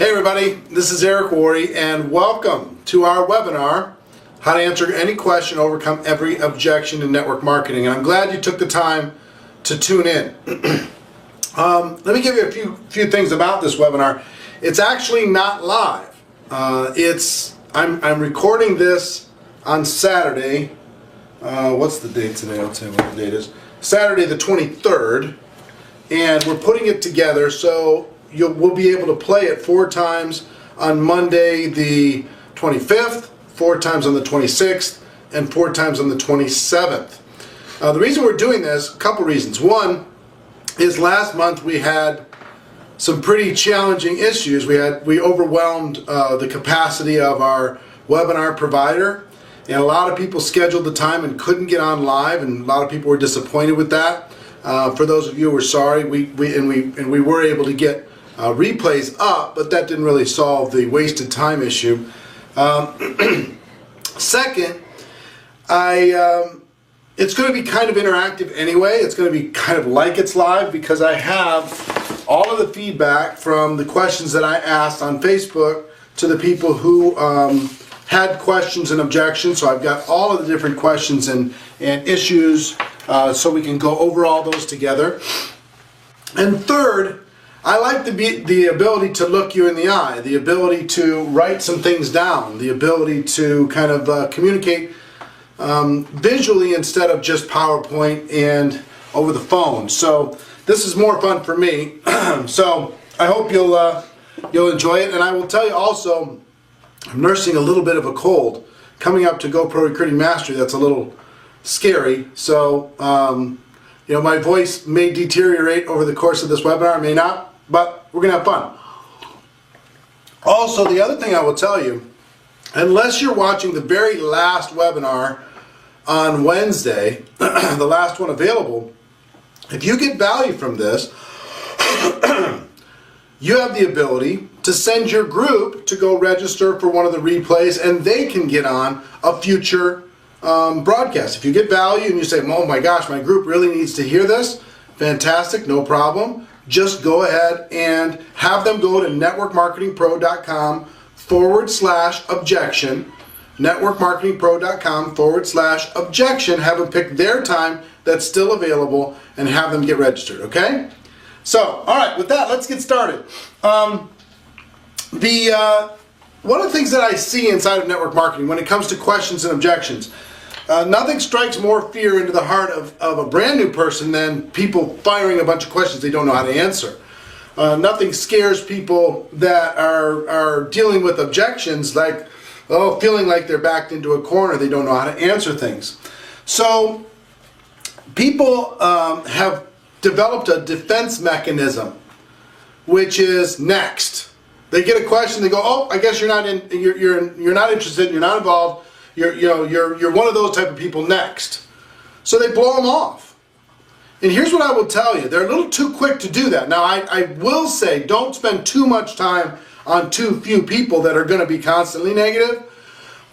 Hey everybody, this is Eric Worre and welcome to our webinar, How to Answer Any Question, Overcome Every Objection in Network Marketing. And I'm glad you took the time to tune in. Let me give you a few things about this webinar. It's actually not live. I'm recording this on Saturday. What's the date today? I'll tell you what the date is. Saturday the 23rd. And we're putting it together so we'll be able to play it 4 times on Monday the 25th, 4 times on the 26th, and 4 times on the 27th. The reason we're doing this, a couple reasons. One is last month we had some pretty challenging issues. We overwhelmed the capacity of our webinar provider, and a lot of people scheduled the time and couldn't get on live, and a lot of people were disappointed with that. For those of you who are sorry, we were able to get replays up, but that didn't really solve the wasted time issue. Second, it's going to be kind of interactive anyway. It's going to be kind of like it's live because I have all of the feedback from the questions that I asked on Facebook to the people who had questions and objections. So I've got all of the different questions and issues so we can go over all those together. And third, I like the ability to look you in the eye, the ability to write some things down, the ability to kind of communicate visually instead of just PowerPoint and over the phone. So this is more fun for me. So I hope you'll enjoy it. And I will tell you also, I'm nursing a little bit of a cold coming up to GoPro Recruiting Mastery. That's a little scary. So my voice may deteriorate over the course of this webinar, may not. But we're going to have fun. Also, the other thing I will tell you, unless you're watching the very last webinar on Wednesday, the last one available, if you get value from this, you have the ability to send your group to go register for one of the replays, and they can get on a future broadcast. If you get value and you say, oh my gosh, my group really needs to hear this, fantastic, no problem. Just go ahead and have them go to networkmarketingpro.com/objection, networkmarketingpro.com/objection, have them pick their time that's still available and have them get registered, okay? So, all right, with that, let's get started. One of the things that I see inside of network marketing when it comes to questions and objections, nothing strikes more fear into the heart of a brand new person than people firing a bunch of questions they don't know how to answer. Nothing scares people that are dealing with objections like, feeling like they're backed into a corner, they don't know how to answer things. So people have developed a defense mechanism, which is next. They get a question, they go, oh, I guess you're not interested, you're not involved. You're one of those type of people, next. So they blow them off. And here's what I will tell you. They're a little too quick to do that. Now, I will say, don't spend too much time on too few people that are going to be constantly negative.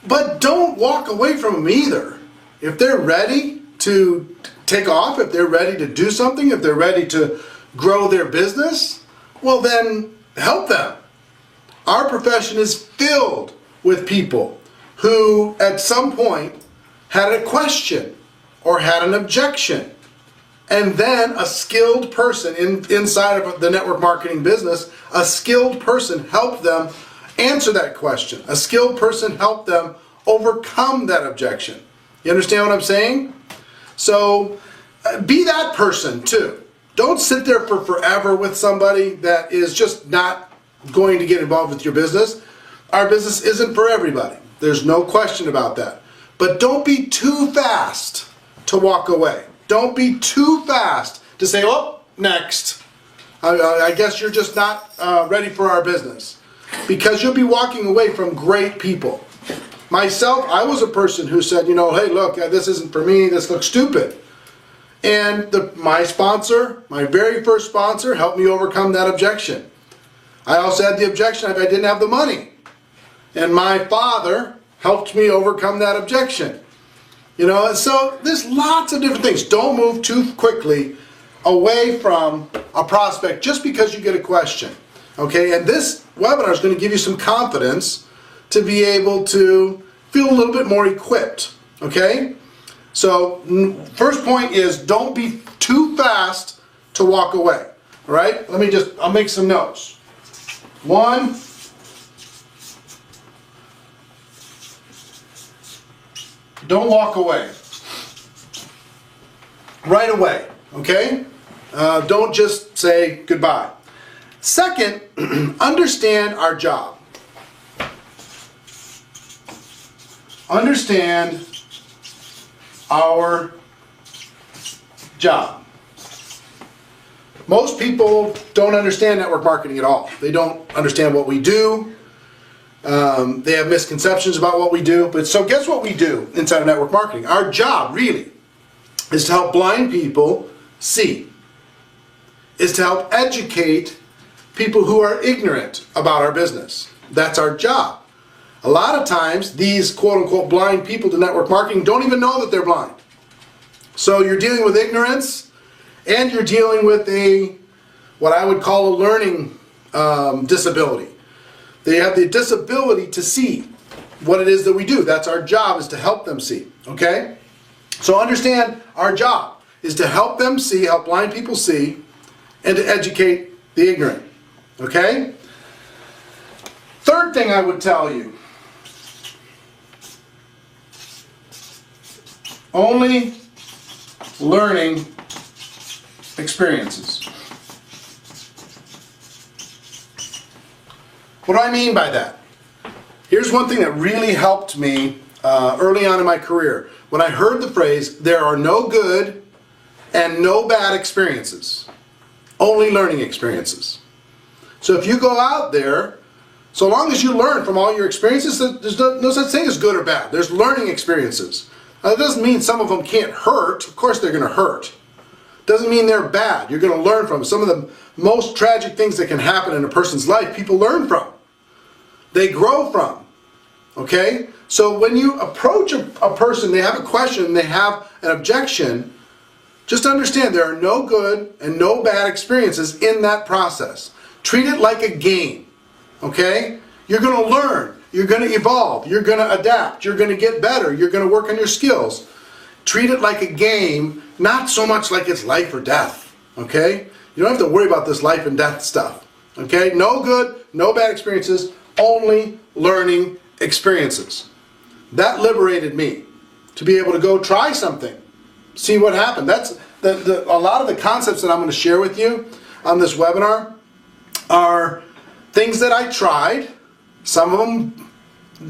But don't walk away from them either. If they're ready to take off, if they're ready to do something, if they're ready to grow their business, well then, help them. Our profession is filled with people who at some point had a question or had an objection, and then a skilled person inside of the network marketing business, a skilled person helped them answer that question. A skilled person helped them overcome that objection. You understand what I'm saying? So be that person too. Don't sit there for forever with somebody that is just not going to get involved with your business. Our business isn't for everybody. There's no question about that. But don't be too fast to walk away. Don't be too fast to say, oh, next. I guess you're just not ready for our business. Because you'll be walking away from great people. Myself, I was a person who said, hey, look, this isn't for me. This looks stupid. And my sponsor, my very first sponsor, helped me overcome that objection. I also had the objection if I didn't have the money. And my father helped me overcome that objection. So there's lots of different things. Don't move too quickly away from a prospect just because you get a question. Okay, and this webinar is going to give you some confidence to be able to feel a little bit more equipped. Okay, so first point is don't be too fast to walk away. All right, I'll make some notes. One, don't walk away right away. Okay, don't just say goodbye. Second, understand our job. Understand our job. Most people don't understand network marketing at all. They don't understand what we do. They have misconceptions about what we do. But so guess what we do inside of network marketing? Our job really is to help blind people see. Is to help educate people who are ignorant about our business. That's our job. A lot of times these quote-unquote blind people to network marketing don't even know that they're blind. So you're dealing with ignorance, and you're dealing with what I would call a learning disability. They have the disability to see what it is that we do. That's our job, is to help them see. Okay? So understand our job is to help them see, help blind people see, and to educate the ignorant. Okay? Third thing I would tell you, only learning experiences. What do I mean by that? Here's one thing that really helped me early on in my career. When I heard the phrase, there are no good and no bad experiences, only learning experiences. So if you go out there, so long as you learn from all your experiences, there's no such thing as good or bad. There's learning experiences. Now, that doesn't mean some of them can't hurt. Of course they're going to hurt. Doesn't mean they're bad. You're going to learn from them. Some of the most tragic things that can happen in a person's life, people learn from. They grow from. Okay? So when you approach a person, they have a question, they have an objection, just understand there are no good and no bad experiences in that process. Treat it like a game. Okay? You're going to learn. You're going to evolve. You're going to adapt. You're going to get better. You're going to work on your skills. Treat it like a game, not so much like it's life or death. Okay? You don't have to worry about this life and death stuff. Okay? No good, no bad experiences, only learning experiences. That liberated me to be able to go try something, see what happened. That's a lot of the concepts that I'm going to share with you on this webinar are things that I tried. Some of them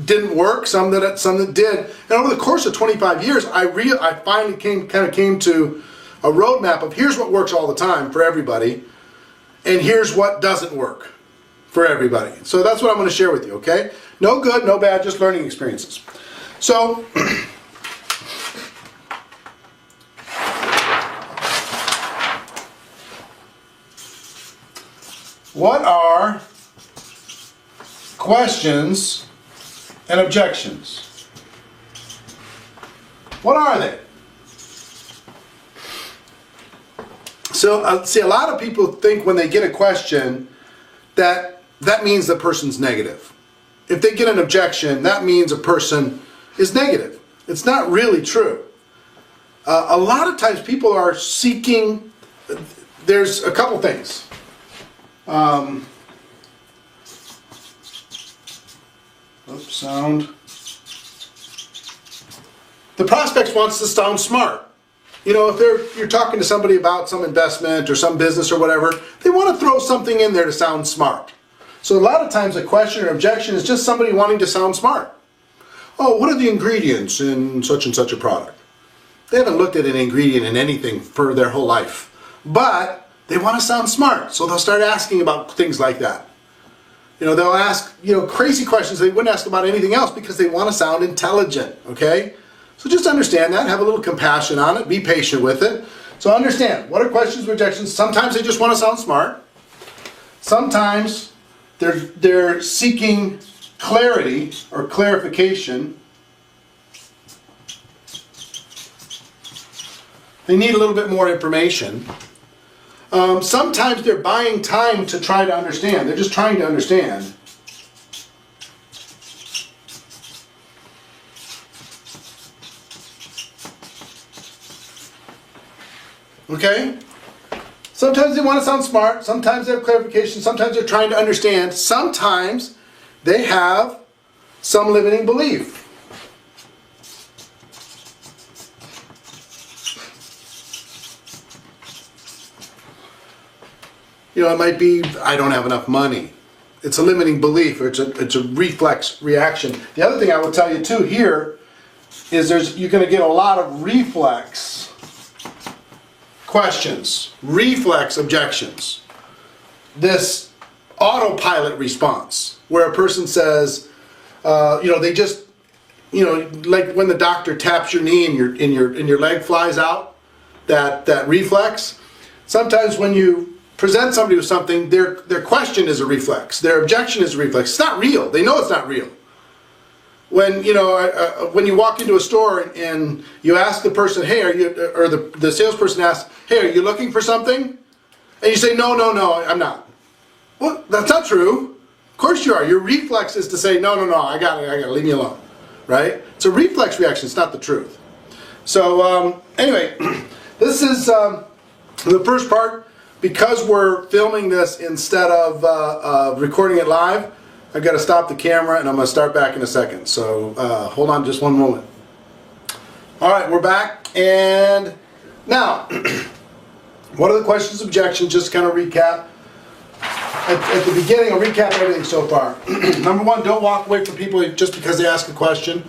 didn't work, some that did. And over the course of 25 years, I finally came to a roadmap of here's what works all the time for everybody, and here's what doesn't work for everybody. So that's what I'm going to share with you, okay? No good, no bad, just learning experiences. So, what are questions and objections? What are they? So, see, a lot of people think when they get a question that means the person's negative. If they get an objection, that means a person is negative. It's not really true. A lot of times people are seeking, there's a couple things. Sound. The prospect wants to sound smart. You know, if you're talking to somebody about some investment or some business or whatever, they want to throw something in there to sound smart. So a lot of times a question or objection is just somebody wanting to sound smart. Oh, what are the ingredients in such and such a product? They haven't looked at an ingredient in anything for their whole life. But they want to sound smart, so they'll start asking about things like that. You know, they'll ask, crazy questions they wouldn't ask about anything else because they want to sound intelligent, okay? So just understand that, have a little compassion on it, be patient with it. So understand, what are questions, objections? Sometimes they just want to sound smart. Sometimes they're seeking clarity or clarification. They need a little bit more information. Sometimes they're buying time to try to understand. They're just trying to understand. Okay? Sometimes they want to sound smart. Sometimes they have clarification. Sometimes they're trying to understand. Sometimes they have some limiting belief. You know, it might be, I don't have enough money. It's a limiting belief, or it's a reflex reaction. The other thing I will tell you too here is you're going to get a lot of reflex questions, reflex objections. This autopilot response, where a person says, they just, like when the doctor taps your knee and your leg flies out, that reflex. Sometimes when you present somebody with something, their question is a reflex. Their objection is a reflex. It's not real. They know it's not real. When when you walk into a store and you ask the person, hey, are you, or the salesperson asks, hey, are you looking for something? And you say, no, I'm not. Well, that's not true. Of course you are. Your reflex is to say, no, I got it, leave me alone. Right? It's a reflex reaction. It's not the truth. So anyway, this is the first part. Because we're filming this instead of recording it live, I've got to stop the camera and I'm going to start back in a second. So hold on just one moment. All right, we're back. And now, what are the questions, objections? Just kind of recap. At the beginning, I'll recap everything so far. Number one, don't walk away from people just because they ask a question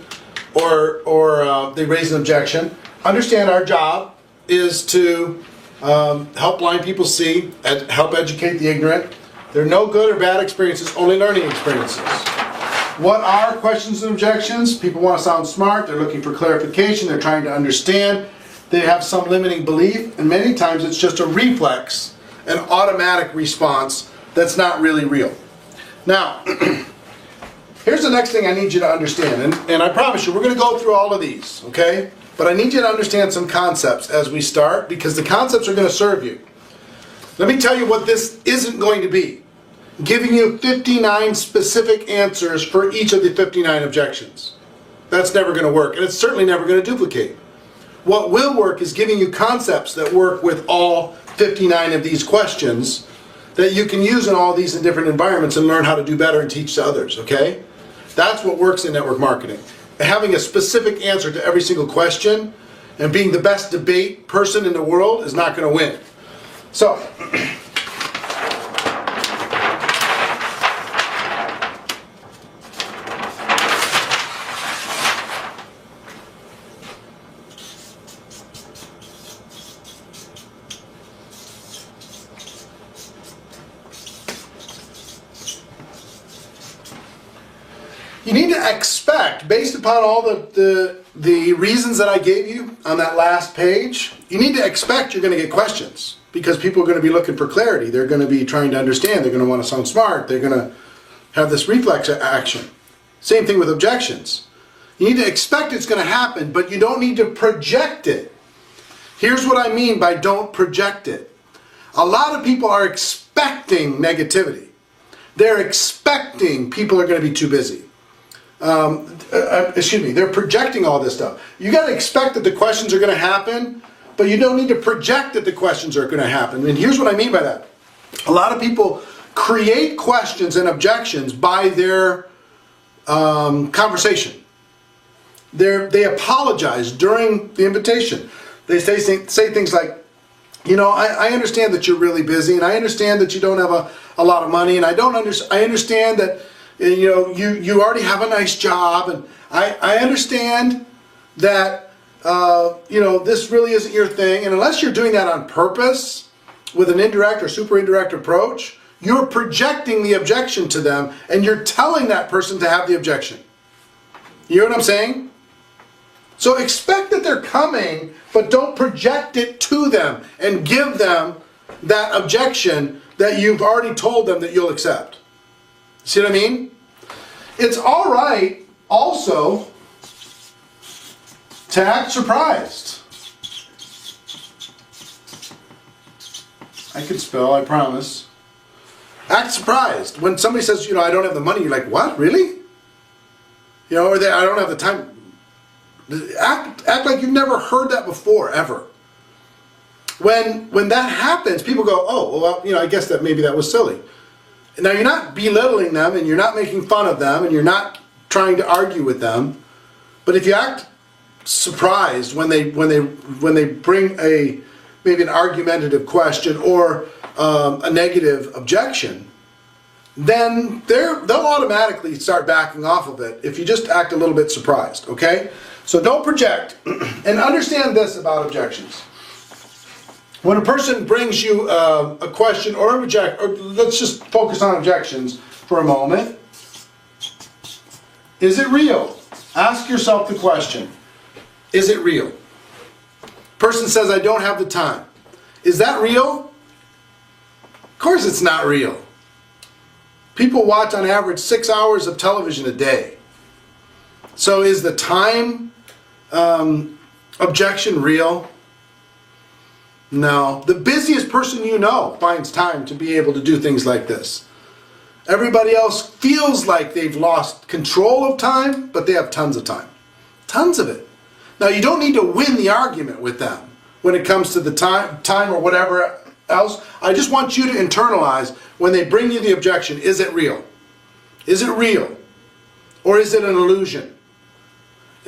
or they raise an objection. Understand our job is to help blind people see, help educate the ignorant. There are no good or bad experiences, only learning experiences. What are questions and objections? People want to sound smart, they're looking for clarification, they're trying to understand, they have some limiting belief, and many times it's just a reflex, an automatic response that's not really real. Now, here's the next thing I need you to understand, and I promise you, we're going to go through all of these, okay? But I need you to understand some concepts as we start, because the concepts are going to serve you. Let me tell you what this isn't going to be. Giving you 59 specific answers for each of the 59 objections. That's never going to work, and it's certainly never going to duplicate. What will work is giving you concepts that work with all 59 of these questions that you can use in all these in different environments and learn how to do better and teach to others, okay? That's what works in network marketing. Having a specific answer to every single question and being the best debate person in the world is not going to win. So, you need to expect, based upon all the reasons that I gave you on that last page, you need to expect you're going to get questions, because people are going to be looking for clarity. They're going to be trying to understand. They're going to want to sound smart. They're going to have this reflex action. Same thing with objections. You need to expect it's going to happen, but you don't need to project it. Here's what I mean by don't project it. A lot of people are expecting negativity. They're expecting people are going to be too busy. They're projecting all this stuff. You got to expect that the questions are going to happen, but you don't need to project that the questions are going to happen. And here's what I mean by that. A lot of people create questions and objections by their conversation. They apologize during the invitation. They say things like, I understand that you're really busy, and I understand that you don't have a lot of money, and I understand that you already have a nice job, and I understand that this really isn't your thing. And unless you're doing that on purpose with an indirect or super indirect approach, you're projecting the objection to them, and you're telling that person to have the objection. You hear what I'm saying? So expect that they're coming, but don't project it to them and give them that objection that you've already told them that you'll accept. See what I mean? It's all right also to act surprised. I could spell, I promise. Act surprised. When somebody says, you know, I don't have the money, you're like, what, really? You know, or I don't have the time. Act like you've never heard that before, ever. When that happens, people go, oh, well, you know, I guess that maybe that was silly. Now, you're not belittling them, and you're not making fun of them, and you're not trying to argue with them. But if you act surprised when they bring maybe an argumentative question or a negative objection, then they'll automatically start backing off of it if you just act a little bit surprised, okay? So don't project, and understand this about objections. When a person brings you a question or an or let's just focus on objections for a moment. Is it real? Ask yourself the question. Is it real? Person says, I don't have the time. Is that real? Of course it's not real. People watch on average 6 hours of television a day. So is the time objection real? No. The busiest person you know finds time to be able to do things like this. Everybody else feels like they've lost control of time, but they have tons of time. Tons of it. Now, you don't need to win the argument with them when it comes to the time or whatever else. I just want you to internalize when they bring you the objection, is it real? Is it real? Or is it an illusion?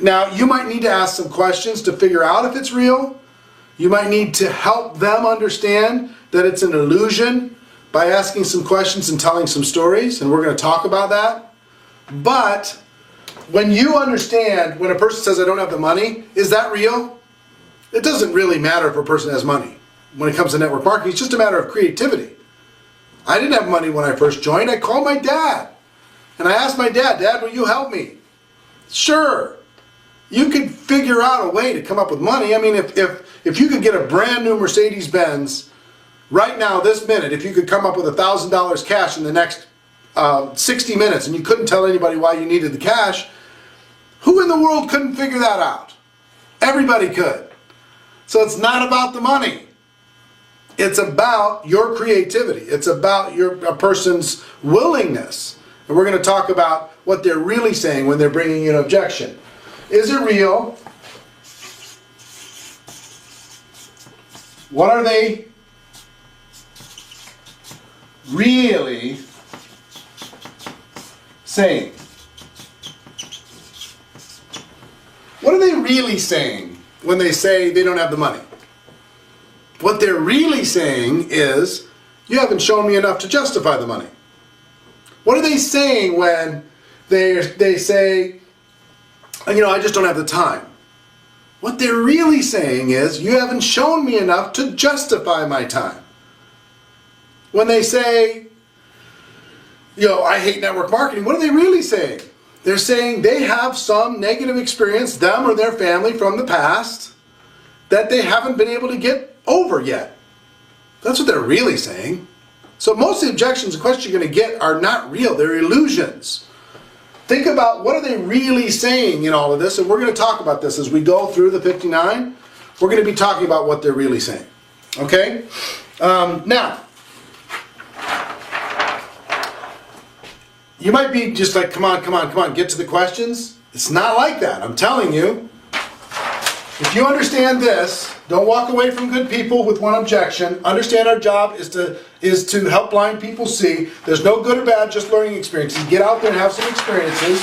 Now, you might need to ask some questions to figure out if it's real. You might need to help them understand that it's an illusion by asking some questions and telling some stories, and we're going to talk about that. But when you understand, when a person says, I don't have the money, is that real? It doesn't really matter if a person has money. When it comes to network marketing, it's just a matter of creativity. I didn't have money when I first joined. I called my dad, and I asked my dad, Dad, will you help me? Sure. You could figure out a way to come up with money. I mean, if you could get a brand new Mercedes-Benz right now, this minute, if you could come up with $1,000 cash in the next 60 minutes and you couldn't tell anybody why you needed the cash, who in the world couldn't figure that out? Everybody could. So it's not about the money. It's about your creativity. It's about a person's willingness. And we're going to talk about what they're really saying when they're bringing you an objection. Is it real? What are they really saying? What are they really saying when they say they don't have the money? What they're really saying is, you haven't shown me enough to justify the money. What are they saying when they say, you know, I just don't have the time? What they're really saying is, you haven't shown me enough to justify my time. When they say, you know, I hate network marketing, what are they really saying? They're saying they have some negative experience, them or their family, from the past that they haven't been able to get over yet. That's what they're really saying. So most of the objections and questions you're going to get are not real. They're illusions. Think about what are they really saying in all of this, and we're going to talk about this as we go through the 59. We're going to be talking about what they're really saying. Okay? Now, you might be just like, come on, get to the questions. It's not like that. I'm telling you. If you understand this, don't walk away from good people with one objection. Understand our job is to help blind people see. There's no good or bad, just learning experiences. Get out there and have some experiences.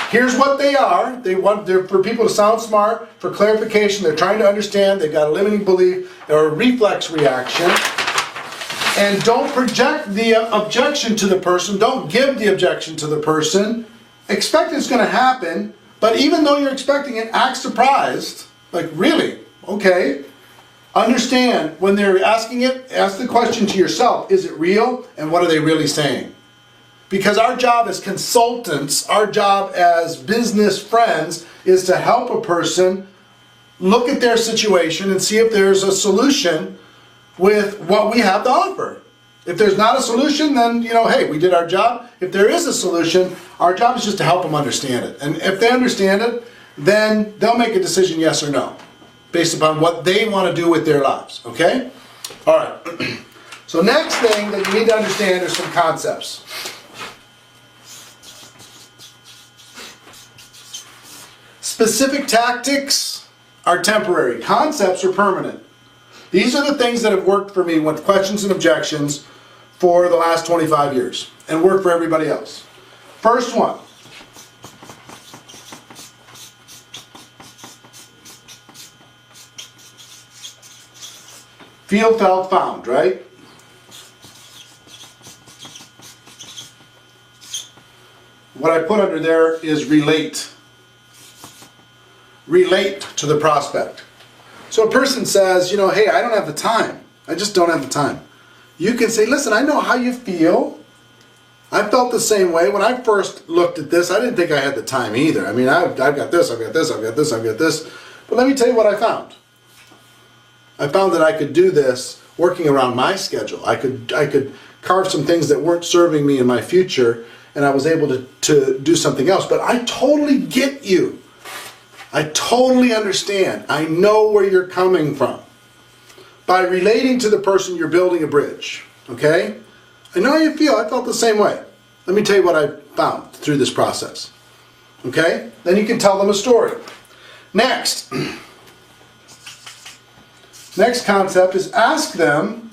Here's what they are. They're for people to sound smart, for clarification. They're trying to understand. They've got a limiting belief or a reflex reaction. And don't project the objection to the person. Don't give the objection to the person. Expect it's going to happen, but even though you're expecting it, act surprised. Like, really? Okay. Understand, when they're asking it, ask the question to yourself, is it real? And what are they really saying? Because our job as consultants, our job as business friends, is to help a person look at their situation and see if there's a solution with what we have to offer. If there's not a solution, then, you know, hey, we did our job. If there is a solution, our job is just to help them understand it. And if they understand it, then they'll make a decision, yes or no, based upon what they want to do with their lives, okay? All right. So next thing that you need to understand are some concepts. Specific tactics are temporary. Concepts are permanent. These are the things that have worked for me with questions and objections for the last 25 years and work for everybody else. First one. Feel, felt, found, right? What I put under there is relate. Relate to the prospect. So a person says, you know, hey, I don't have the time. I just don't have the time. You can say, listen, I know how you feel. I felt the same way. When I first looked at this, I didn't think I had the time either. I mean, I've got this, I've got this, I've got this, I've got this. But let me tell you what I found. I found that I could do this working around my schedule. I could carve some things that weren't serving me in my future, and I was able to do something else. But I totally get you. I totally understand. I know where you're coming from. By relating to the person, you're building a bridge. Okay? I know how you feel. I felt the same way. Let me tell you what I found through this process. Okay? Then you can tell them a story. Next. Next concept is ask them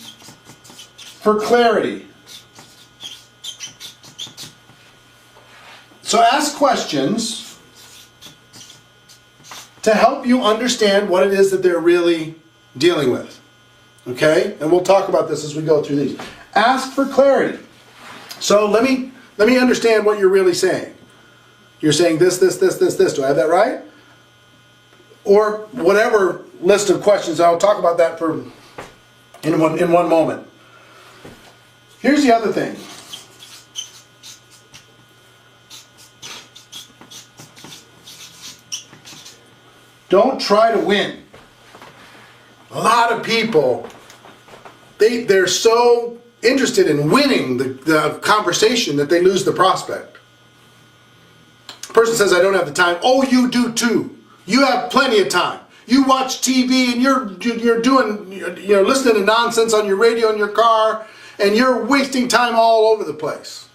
for clarity. So ask questions to help you understand what it is that they're really dealing with. Okay? And we'll talk about this as we go through these. Ask for clarity. So let me understand what you're really saying. You're saying this, this, this, this, this. Do I have that right? Or whatever list of questions. I'll talk about that in one moment. Here's the other thing. Don't try to win. A lot of people, they're so interested in winning the conversation that they lose the prospect. The person says, I don't have the time. Oh, you do too. You have plenty of time. You watch TV and you're doing, listening to nonsense on your radio in your car, and you're wasting time all over the place.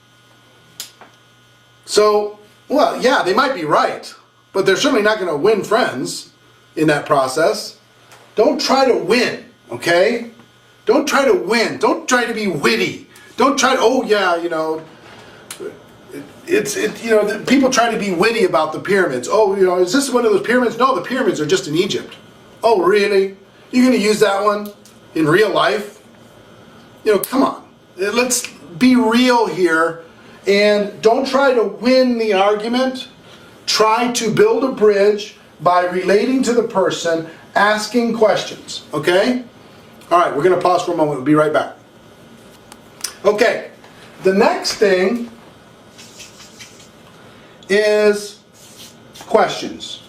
So, well, yeah, they might be right, but they're certainly not going to win friends in that process. Don't try to win, okay? Don't try to win. Don't try to be witty. Don't try to, oh yeah, people try to be witty about the pyramids. Oh, is this one of those pyramids? No, the pyramids are just in Egypt. Oh, really? You're going to use that one in real life? Come on. Let's be real here, and don't try to win the argument. Try to build a bridge by relating to the person, asking questions, okay? All right, we're going to pause for a moment. We'll be right back. Okay, the next thing is questions.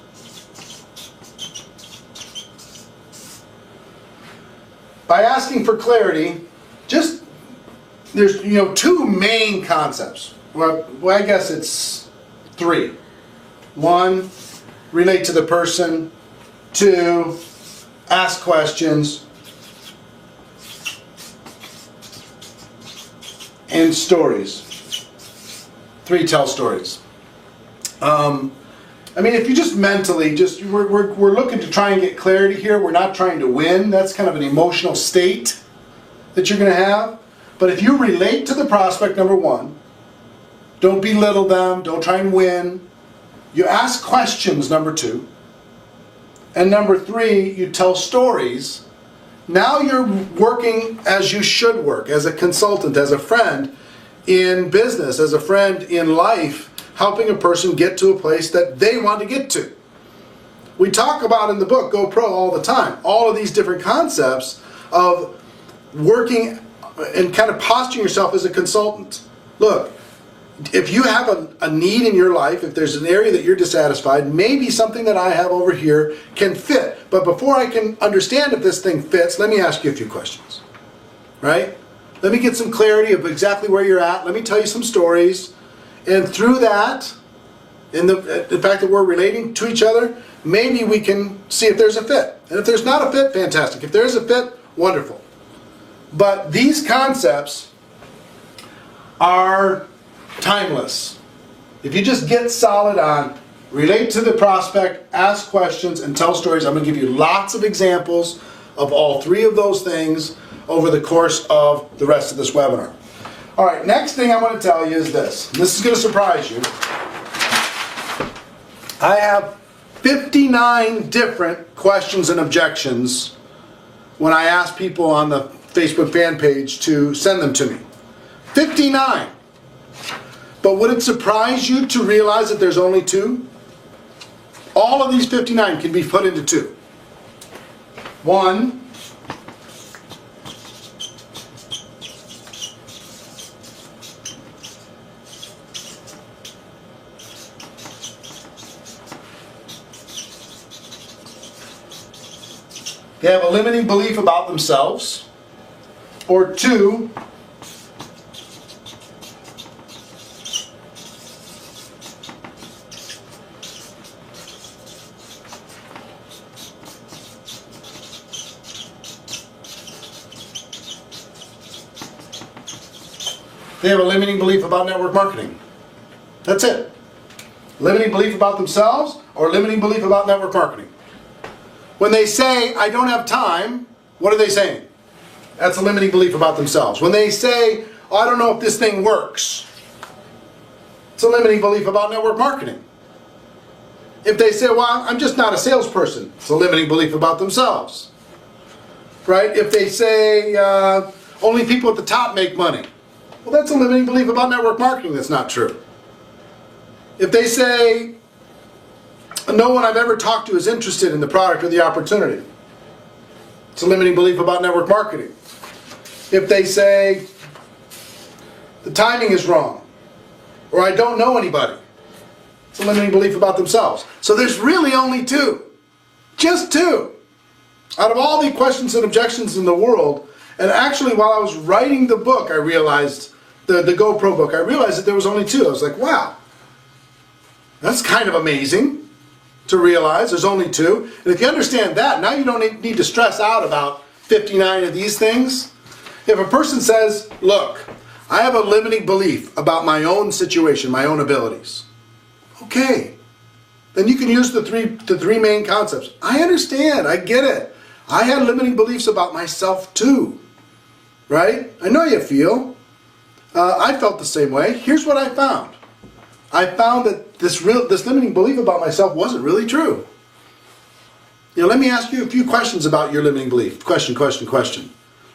By asking for clarity, there's two main concepts. Well, I guess it's three. One, relate to the person. Two, ask questions. And stories. Three, tell stories. If you just mentally, we're looking to try and get clarity here. We're not trying to win. That's kind of an emotional state that you're going to have. But if you relate to the prospect, number one, don't belittle them. Don't try and win. You ask questions, number two. And number three, you tell stories. Now you're working as you should work, as a consultant, as a friend in business, as a friend in life, helping a person get to a place that they want to get to. We talk about in the book, Go Pro, all the time, all of these different concepts of working and kind of posturing yourself as a consultant. Look, if you have a need in your life, if there's an area that you're dissatisfied, maybe something that I have over here can fit. But before I can understand if this thing fits, let me ask you a few questions. Right? Let me get some clarity of exactly where you're at. Let me tell you some stories. And through that, in the fact that we're relating to each other, maybe we can see if there's a fit. And if there's not a fit, fantastic. If there's a fit, wonderful. But these concepts are timeless. If you just get solid on relate to the prospect, ask questions, and tell stories, I'm going to give you lots of examples of all three of those things over the course of the rest of this webinar. All right, next thing I'm going to tell you is this. This is going to surprise you. I have 59 different questions and objections when I ask people on the Facebook fan page to send them to me. 59. But would it surprise you to realize that there's only 2? All of these 59 can be put into 2. 1, they have a limiting belief about themselves, or 2, they have a limiting belief about network marketing. That's it. Limiting belief about themselves or limiting belief about network marketing. When they say, I don't have time, what are they saying? That's a limiting belief about themselves. When they say, oh, I don't know if this thing works, it's a limiting belief about network marketing. If they say, well, I'm just not a salesperson, it's a limiting belief about themselves. Right? If they say, only people at the top make money, well, that's a limiting belief about network marketing that's not true. If they say, no one I've ever talked to is interested in the product or the opportunity, it's a limiting belief about network marketing. If they say, the timing is wrong, or I don't know anybody, it's a limiting belief about themselves. So there's really only 2. Just 2. Out of all the questions and objections in the world, and actually while I was writing the book, I realized, the GoPro book, I realized that there was only 2. I was like, wow, that's kind of amazing to realize there's only 2. And if you understand that, now you don't need to stress out about 59 of these things. If a person says, look, I have a limiting belief about my own situation, my own abilities. Okay, then you can use the three main concepts. I understand, I get it. I had limiting beliefs about myself too, right? I know how you feel. I felt the same way. Here's what I found. I found that this limiting belief about myself wasn't really true. You know, let me ask you a few questions about your limiting belief. Question.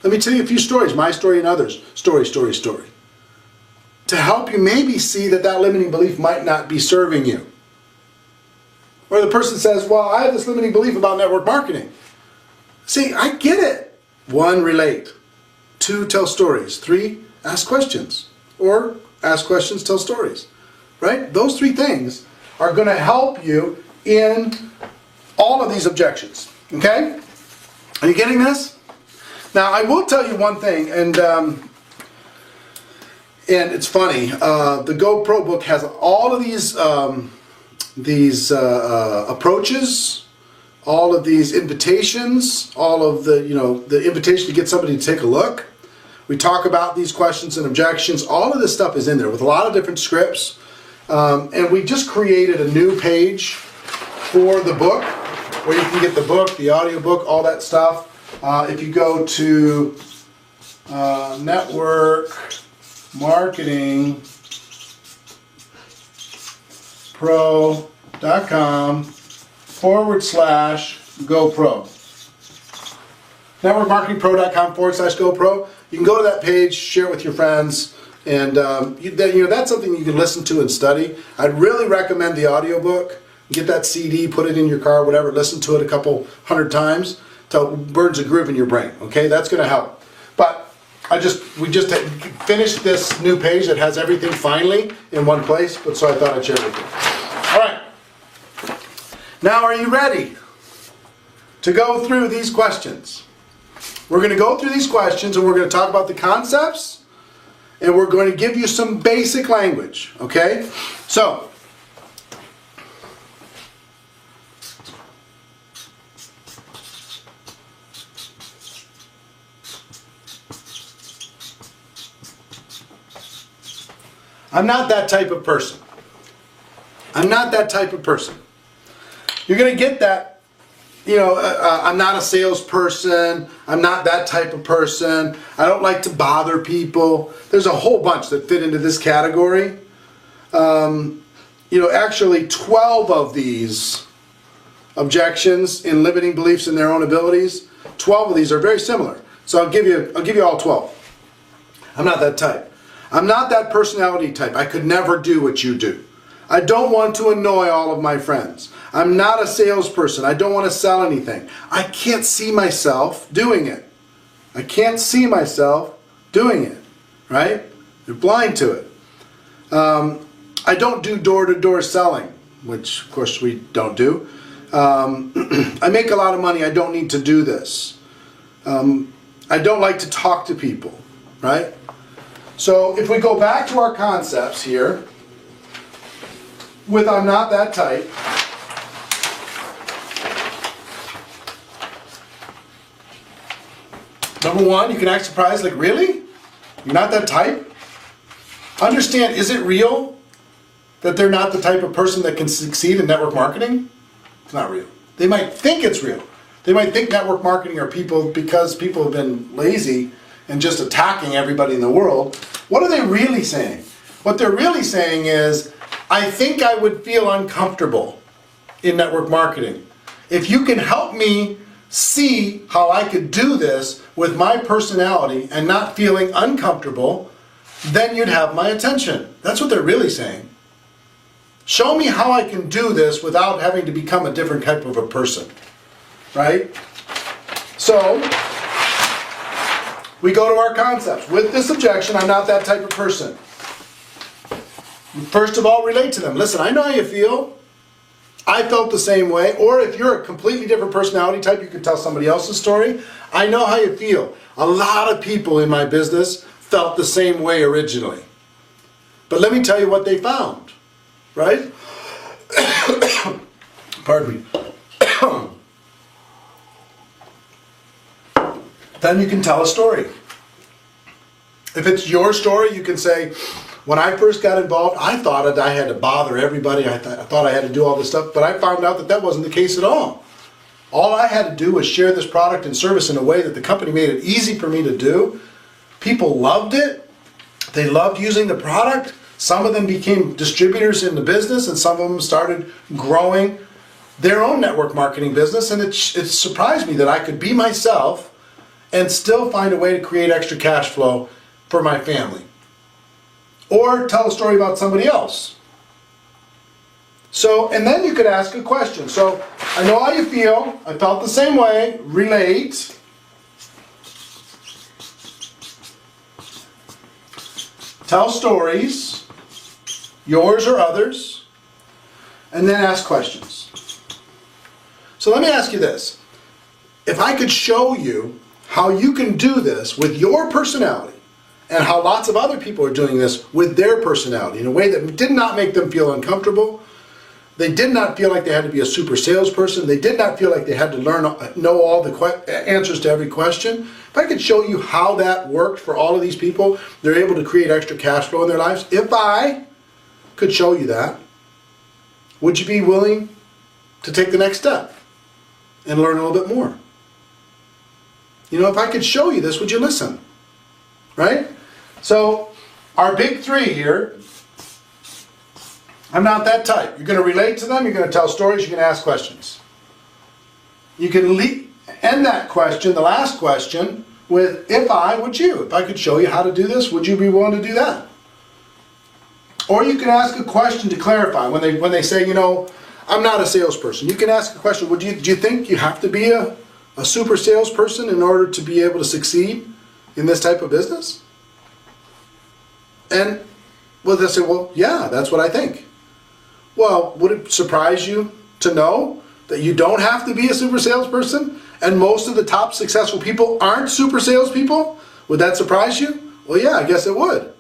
Let me tell you a few stories, my story and others. Story. To help you maybe see that limiting belief might not be serving you. Or the person says, well, I have this limiting belief about network marketing. See, I get it. 1, relate. 2, tell stories. 3, ask questions. Or ask questions, tell stories. Right? Those 3 things are going to help you in all of these objections. Okay? Are you getting this? Now, I will tell you one thing, and it's funny. The GoPro book has all of these approaches, all of these invitations, all of the invitation to get somebody to take a look. We talk about these questions and objections. All of this stuff is in there with a lot of different scripts. And we just created a new page for the book where you can get the book, the audio book, all that stuff. If you go to networkmarketingpro.com/GoPro. networkmarketingpro.com/GoPro. You can go to that page, share it with your friends, and that's something you can listen to and study. I'd really recommend the audiobook. Get that CD, put it in your car, whatever, listen to it a couple 100 times till it burns a groove in your brain. Okay, that's going to help. But we just finished this new page that has everything finally in one place, but so I thought I'd share it with you. All right. Now, are you ready to go through these questions? We're going to go through these questions and we're going to talk about the concepts and we're going to give you some basic language, okay? So, I'm not that type of person. I'm not that type of person. You're going to get that, you know, I'm not a salesperson. I'm not that type of person. I don't like to bother people. There's a whole bunch that fit into this category. You know, actually 12 of these objections in limiting beliefs in their own abilities, 12 of these are very similar. So I'll give you all 12. I'm not that type. I'm not that personality type. I could never do what you do. I don't want to annoy all of my friends. I'm not a salesperson. I don't want to sell anything. I can't see myself doing it. I can't see myself doing it, right? You're blind to it. I don't do door-to-door selling, which of course we don't do. I make a lot of money. I don't need to do this. I don't like to talk to people, right? So if we go back to our concepts here, with I'm not that type, number one, you can act surprised, like, really? You're not that type? Understand, is it real that they're not the type of person that can succeed in network marketing? It's not real. They might think it's real. They might think network marketing are people because people have been lazy and just attacking everybody in the world. What are they really saying? What they're really saying is, I think I would feel uncomfortable in network marketing. If you can help me see how I could do this with my personality and not feeling uncomfortable, then you'd have my attention. That's what they're really saying. Show me how I can do this without having to become a different type of a person, right? So, we go to our concepts. With this objection, I'm not that type of person. First of all, relate to them. Listen, I know how you feel. I felt the same way. Or if you're a completely different personality type, you can tell somebody else's story. I know how you feel. A lot of people in my business felt the same way originally. But let me tell you what they found, right? Pardon me. Then you can tell a story. If it's your story, you can say, when I first got involved, I thought that I had to bother everybody. I thought I had to do all this stuff, but I found out that that wasn't the case at all. All I had to do was share this product and service in a way that the company made it easy for me to do. People loved it. They loved using the product. Some of them became distributors in the business, and some of them started growing their own network marketing business, and it surprised me that I could be myself and still find a way to create extra cash flow for my family. Or tell a story about somebody else. So, and then you could ask a question. So, I know how you feel. I felt the same way. Relate. Tell stories, yours or others, and then ask questions. So let me ask you this. If I could show you how you can do this with your personality, and how lots of other people are doing this with their personality in a way that did not make them feel uncomfortable. They did not feel like they had to be a super salesperson. They did not feel like they had to know all the answers to every question. If I could show you how that worked for all of these people, they're able to create extra cash flow in their lives. If I could show you that, would you be willing to take the next step and learn a little bit more? You know, if I could show you this, would you listen? Right? So, our big three here, I'm not that type. You're going to relate to them, you're going to tell stories, you're going to ask questions. You can end that question, the last question, with, if I, would you? If I could show you how to do this, would you be willing to do that? Or you can ask a question to clarify. When they say, you know, I'm not a salesperson, you can ask a question, do you think you have to be a super salesperson in order to be able to succeed in this type of business? And well, they say, well, yeah, that's what I think. Well, would it surprise you to know that you don't have to be a super salesperson and most of the top successful people aren't super salespeople? Would that surprise you? Well, yeah, I guess it would.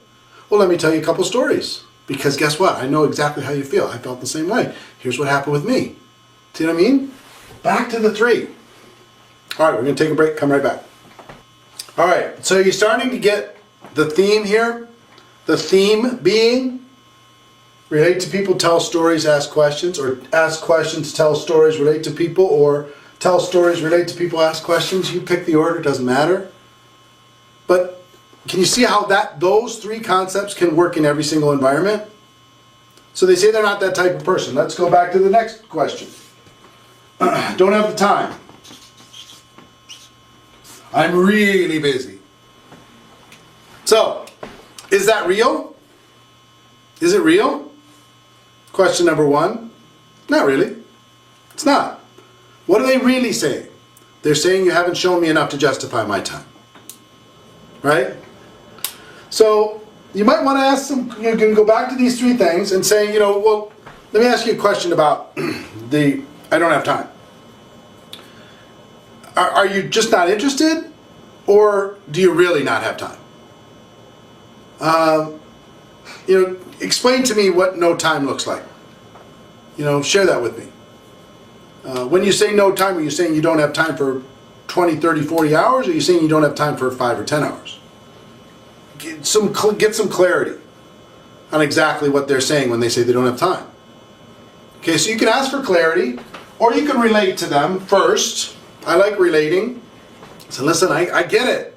Well, let me tell you a couple stories, because guess what? I know exactly how you feel. I felt the same way. Here's what happened with me. See what I mean? Back to the three. All right, we're going to take a break, come right back. All right, so you're starting to get the theme here. The theme being relate to people, tell stories, ask questions, or ask questions, tell stories, relate to people, or tell stories, relate to people, ask questions. You pick the order, it doesn't matter. But can you see how those three concepts can work in every single environment? So they say they're not that type of person. Let's go back to the next question. Don't have the time. I'm really busy. So, is that real? Is it real? Question number one. Not really. It's not. What are they really saying? They're saying you haven't shown me enough to justify my time. Right? So, you might want to ask them, you can go back to these three things and say, well, let me ask you a question about I don't have time. Are you just not interested? Or do you really not have time? Explain to me what no time looks like. Share that with me. When you say no time, are you saying you don't have time for 20, 30, 40 hours? Or are you saying you don't have time for 5 or 10 hours? Get some clarity on exactly what they're saying when they say they don't have time. Okay, so you can ask for clarity, or you can relate to them first. I like relating. So listen, I get it.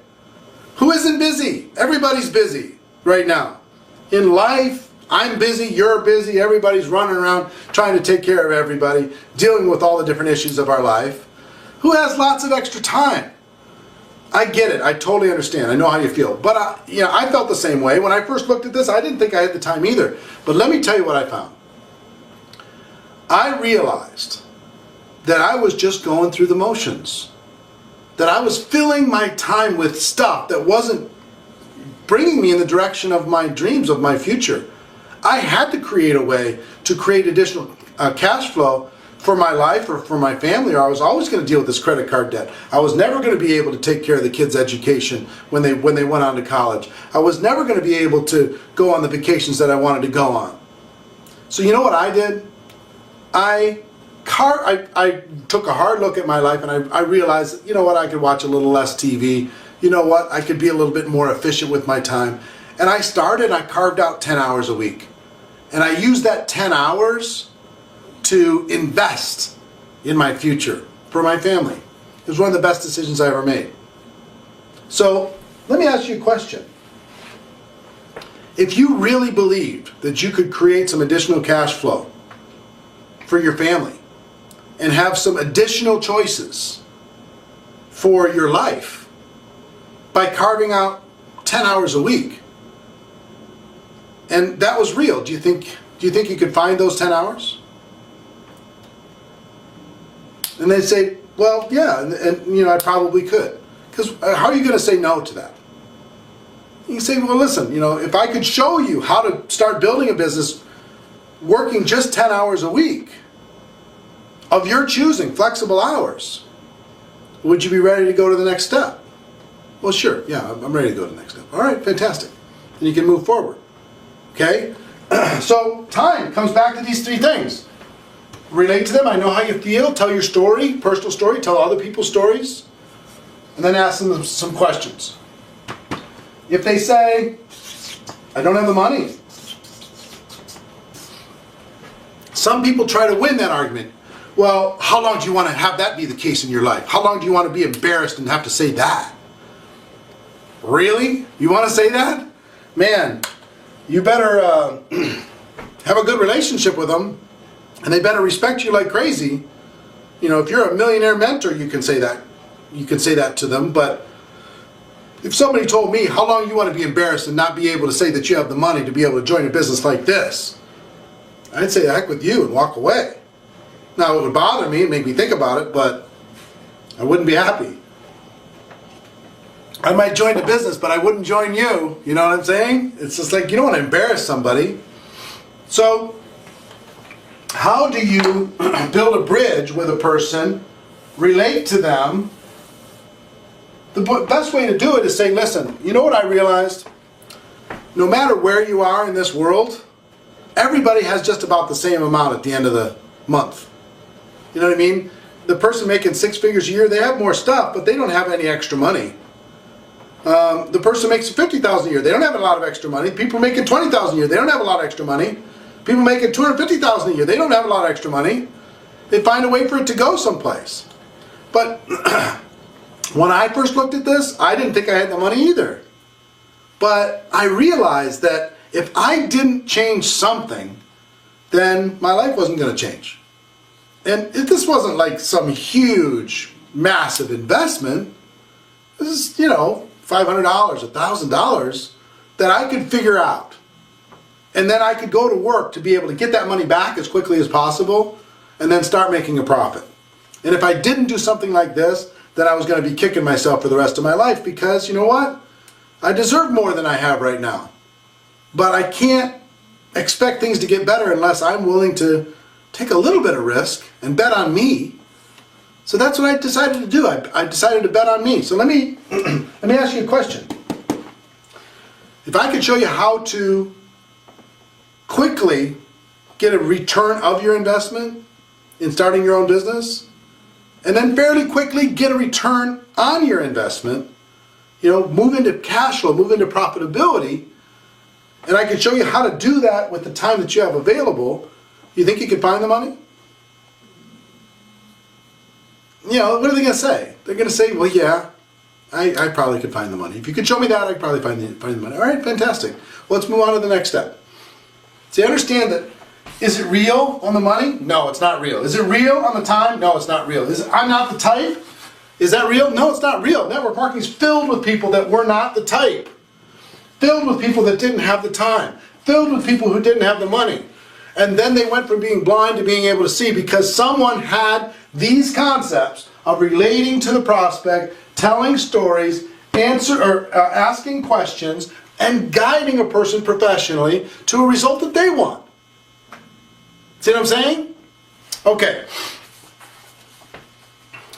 Who isn't busy? Everybody's busy right now. In life, I'm busy, you're busy, everybody's running around trying to take care of everybody, dealing with all the different issues of our life. Who has lots of extra time? I get it. I totally understand. I know how you feel. But I felt the same way. When I first looked at this, I didn't think I had the time either. But let me tell you what I found. I realized that I was just going through the motions. That I was filling my time with stuff that wasn't bringing me in the direction of my dreams, of my future. I had to create a way to create additional cash flow for my life or for my family, or I was always going to deal with this credit card debt. I was never going to be able to take care of the kids' education when they went on to college. I was never going to be able to go on the vacations that I wanted to go on. So you know what I did? I took a hard look at my life, and I realized, you know what, I could watch a little less TV. You know what, I could be a little bit more efficient with my time. And I carved out 10 hours a week. And I used that 10 hours to invest in my future for my family. It was one of the best decisions I ever made. So let me ask you a question. If you really believed that you could create some additional cash flow for your family and have some additional choices for your life by carving out 10 hours a week, and that was real, do you think you could find those 10 hours? And they say, well, yeah, and I probably could. Because how are you going to say no to that? You say, well, listen, if I could show you how to start building a business working just 10 hours a week of your choosing, flexible hours, would you be ready to go to the next step? Well, sure, yeah, I'm ready to go to the next step. All right, fantastic. And you can move forward. Okay? So time comes back to these three things. Relate to them, I know how you feel, tell your story, personal story, tell other people's stories, and then ask them some questions. If they say, I don't have the money, some people try to win that argument. Well, how long do you want to have that be the case in your life? How long do you want to be embarrassed and have to say that? Really? You want to say that? Man, you better have a good relationship with them, and they better respect you like crazy. If you're a millionaire mentor, you can say that. You can say that to them. But if somebody told me, how long you want to be embarrassed and not be able to say that you have the money to be able to join a business like this, I'd say, heck with you, and walk away. Now, it would bother me and make me think about it, but I wouldn't be happy. I might join the business, but I wouldn't join you. You know what I'm saying? It's just like, you don't want to embarrass somebody. So, how do you build a bridge with a person, relate to them? The best way to do it is say, listen, you know what I realized? No matter where you are in this world, everybody has just about the same amount at the end of the month. You know what I mean? The person making 6 figures a year, they have more stuff, but they don't have any extra money. The person makes $50,000 a year, they don't have a lot of extra money. People making $20,000 a year, they don't have a lot of extra money. People making $250,000 a year, they don't have a lot of extra money. They find a way for it to go someplace. But when I first looked at this, I didn't think I had the money either. But I realized that if I didn't change something, then my life wasn't going to change. And this wasn't like some huge, massive investment. This is, $500, $1,000 that I could figure out. And then I could go to work to be able to get that money back as quickly as possible and then start making a profit. And if I didn't do something like this, then I was going to be kicking myself for the rest of my life because, you know what? I deserve more than I have right now. But I can't expect things to get better unless I'm willing to take a little bit of risk and bet on me. So that's what I decided to do. I decided to bet on me. So let me ask you a question. If I could show you how to quickly get a return of your investment in starting your own business, and then fairly quickly get a return on your investment, move into cash flow, move into profitability, and I can show you how to do that with the time that you have available, you think you can find the money? What are they going to say? They're going to say, well, yeah, I probably could find the money. If you could show me that, I could probably find the money. All right, fantastic. Well, let's move on to the next step. So you understand that, is it real on the money? No, it's not real. Is it real on the time? No, it's not real. I'm not the type? Is that real? No, it's not real. Network marketing is filled with people that were not the type. Filled with people that didn't have the time. Filled with people who didn't have the money. And then they went from being blind to being able to see because someone had these concepts of relating to the prospect, telling stories, asking questions, and guiding a person professionally to a result that they want. See what I'm saying? Okay.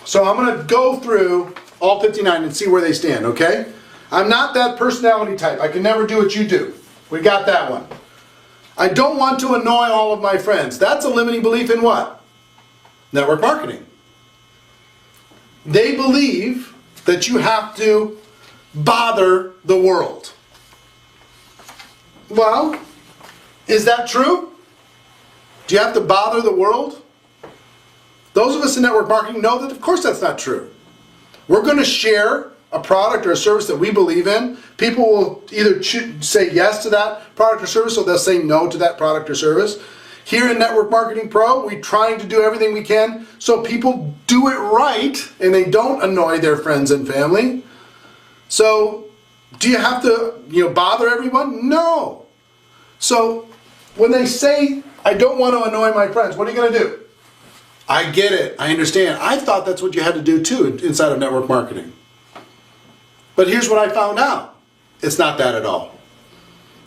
So I'm going to go through all 59 and see where they stand, okay? I'm not that personality type. I can never do what you do. We got that one. I don't want to annoy all of my friends. That's a limiting belief in what? Network marketing. They believe that you have to bother the world. Well, is that true? Do you have to bother the world? Those of us in network marketing know that of course that's not true. We're going to share a product or a service that we believe in. People will either say yes to that product or service or they'll say no to that product or service. Here in Network Marketing Pro, we're trying to do everything we can so people do it right and they don't annoy their friends and family. So do you have to bother everyone? No. So when they say, I don't want to annoy my friends, what are you going to do? I get it. I understand. I thought that's what you had to do too inside of network marketing. But here's what I found out. It's not that at all.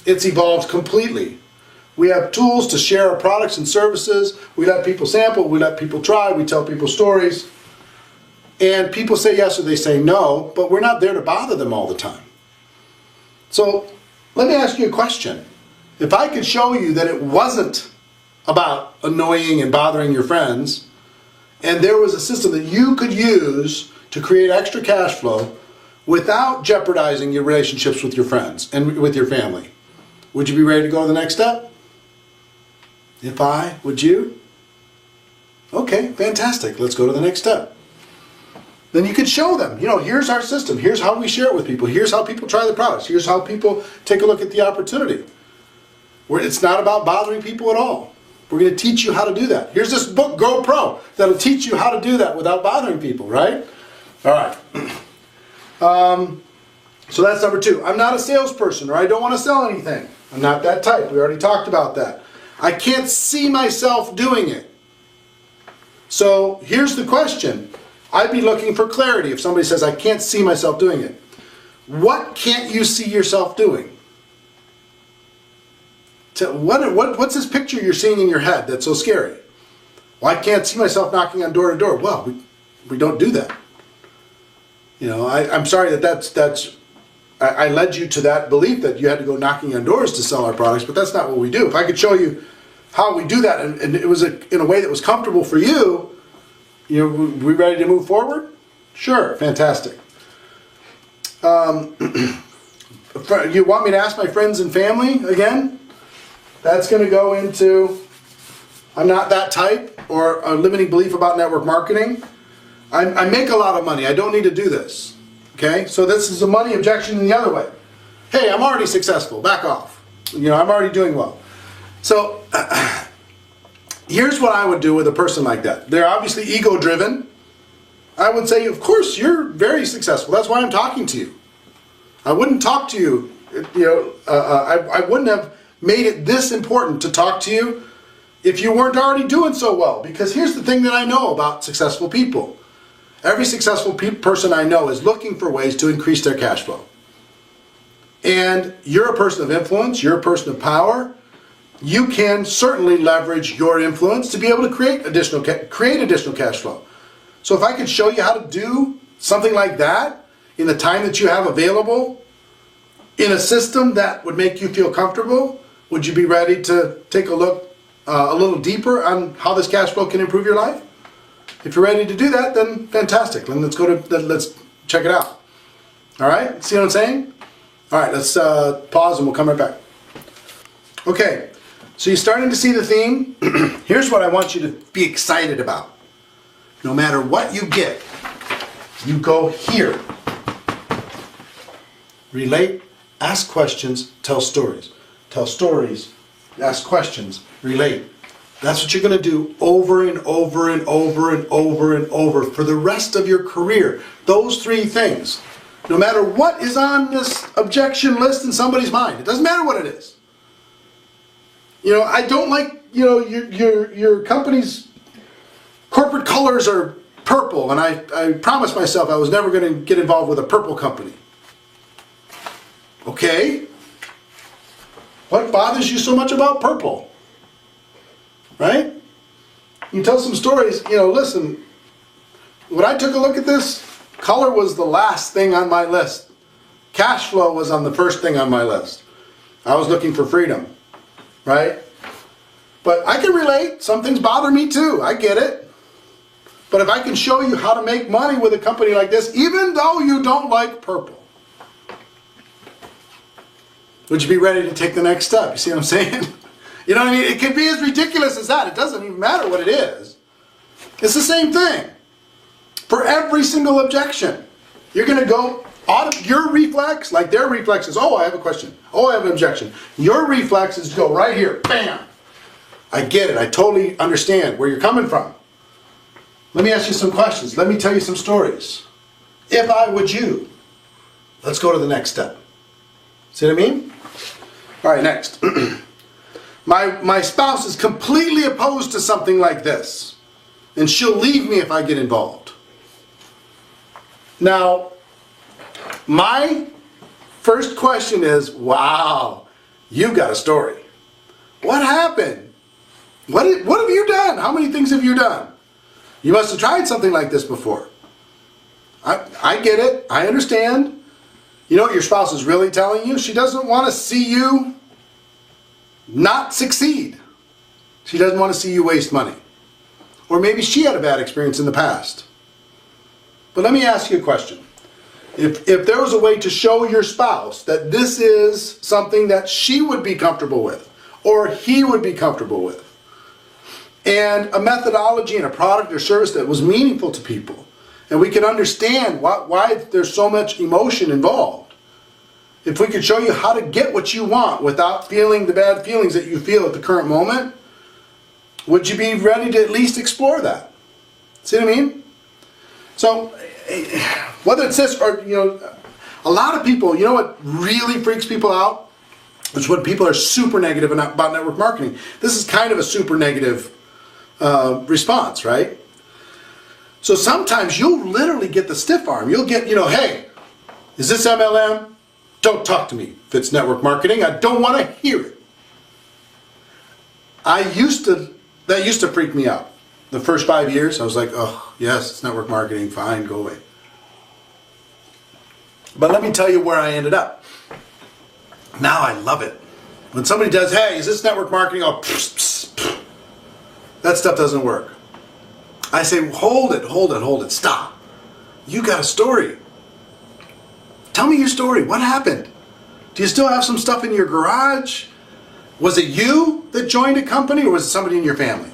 It's evolved completely. We have tools to share our products and services. We let people sample. We let people try. We tell people stories. And people say yes or they say no, but we're not there to bother them all the time. So let me ask you a question. If I could show you that it wasn't about annoying and bothering your friends, and there was a system that you could use to create extra cash flow without jeopardizing your relationships with your friends and with your family, would you be ready to go to the next step? Would you? Okay, fantastic. Let's go to the next step. Then you could show them, here's our system. Here's how we share it with people. Here's how people try the products. Here's how people take a look at the opportunity. It's not about bothering people at all. We're going to teach you how to do that. Here's this book, Go Pro, that'll teach you how to do that without bothering people, right? All right. So that's number 2. I'm not a salesperson, or I don't want to sell anything. I'm not that type. We already talked about that. I can't see myself doing it. So here's the question. I'd be looking for clarity if somebody says, I can't see myself doing it. What can't you see yourself doing? What's this picture you're seeing in your head that's so scary? Well, I can't see myself knocking on door to door. Well, we don't do that. I'm sorry that I led you to that belief that you had to go knocking on doors to sell our products, but that's not what we do. If I could show you how we do that and it was in a way that was comfortable for you, we ready to move forward? Sure, fantastic. You want me to ask my friends and family again? That's going to go into, I'm not that type, or a limiting belief about network marketing. I make a lot of money. I don't need to do this. Okay? So this is a money objection in the other way. Hey, I'm already successful. Back off. You know, I'm already doing well. So here's what I would do with a person like that. They're obviously ego-driven. I would say, of course, you're very successful. That's why I'm talking to you. I wouldn't talk to you, I wouldn't have made it this important to talk to you if you weren't already doing so well. Because here's the thing that I know about successful people. Every successful person I know is looking for ways to increase their cash flow. And you're a person of influence, you're a person of power. You can certainly leverage your influence to be able to create additional cash flow. So if I could show you how to do something like that in the time that you have available, in a system that would make you feel comfortable, would you be ready to take a look a little deeper on how this cash flow can improve your life? If you're ready to do that, then fantastic. Then let's check it out. All right, see what I'm saying? All right, let's pause and we'll come right back. Okay, so you're starting to see the theme. Here's what I want you to be excited about. No matter what you get, you go here. Relate, ask questions, tell stories. Tell stories, ask questions, relate. That's what you're going to do over and over and over and over and over for the rest of your career. Those three things. No matter what is on this objection list in somebody's mind. It doesn't matter what it is. You know, I don't like, you know, your company's corporate colors are purple, and I promised myself I was never going to get involved with a purple company. Okay. What bothers you so much about purple? Right? You tell some stories, you know, listen, when I took a look at this, color was the last thing on my list. Cash flow was on the first thing on my list. I was looking for freedom, right? But I can relate. Some things bother me too. I get it. But if I can show you how to make money with a company like this, even though you don't like purple, would you be ready to take the next step? You see what I'm saying? You know what I mean? It can be as ridiculous as that. It doesn't even matter what it is. It's the same thing. For every single objection, you're going to go, your reflex, like their reflex is, oh, I have a question. Oh, I have an objection. Your reflex is to go right here, bam. I get it. I totally understand where you're coming from. Let me ask you some questions. Let me tell you some stories. If I would you, let's go to the next step. See what I mean? All right, next. My spouse is completely opposed to something like this, and she'll leave me if I get involved. Now, my first question is, wow, you got a story. What happened? What have you done? How many things have you done? You must have tried something like this before. I get it. I understand. You know what your spouse is really telling you? She doesn't want to see you not succeed. She doesn't want to see you waste money. Or maybe she had a bad experience in the past. But let me ask you a question. If there was a way to show your spouse that this is something that she would be comfortable with, or he would be comfortable with, and a methodology and a product or service that was meaningful to people, and we can understand why there's so much emotion involved. If we could show you how to get what you want without feeling the bad feelings that you feel at the current moment, would you be ready to at least explore that? See what I mean? So, whether it's this or, you know, a lot of people, you know what really freaks people out? It's when people are super negative about network marketing. This is kind of a super negative response, right? So sometimes you'll literally get the stiff arm. You'll get, you know, hey, is this MLM? Don't talk to me if it's network marketing. I don't want to hear it. That used to freak me out. The first 5 years, I was like, oh, yes, it's network marketing, fine, go away. But let me tell you where I ended up. Now I love it. When somebody does, hey, is this network marketing? Oh, pss, pss, pss. That stuff doesn't work. I say, hold it, stop. You got a story. Tell me your story. What happened? Do you still have some stuff in your garage? Was it you that joined a company, or was it somebody in your family?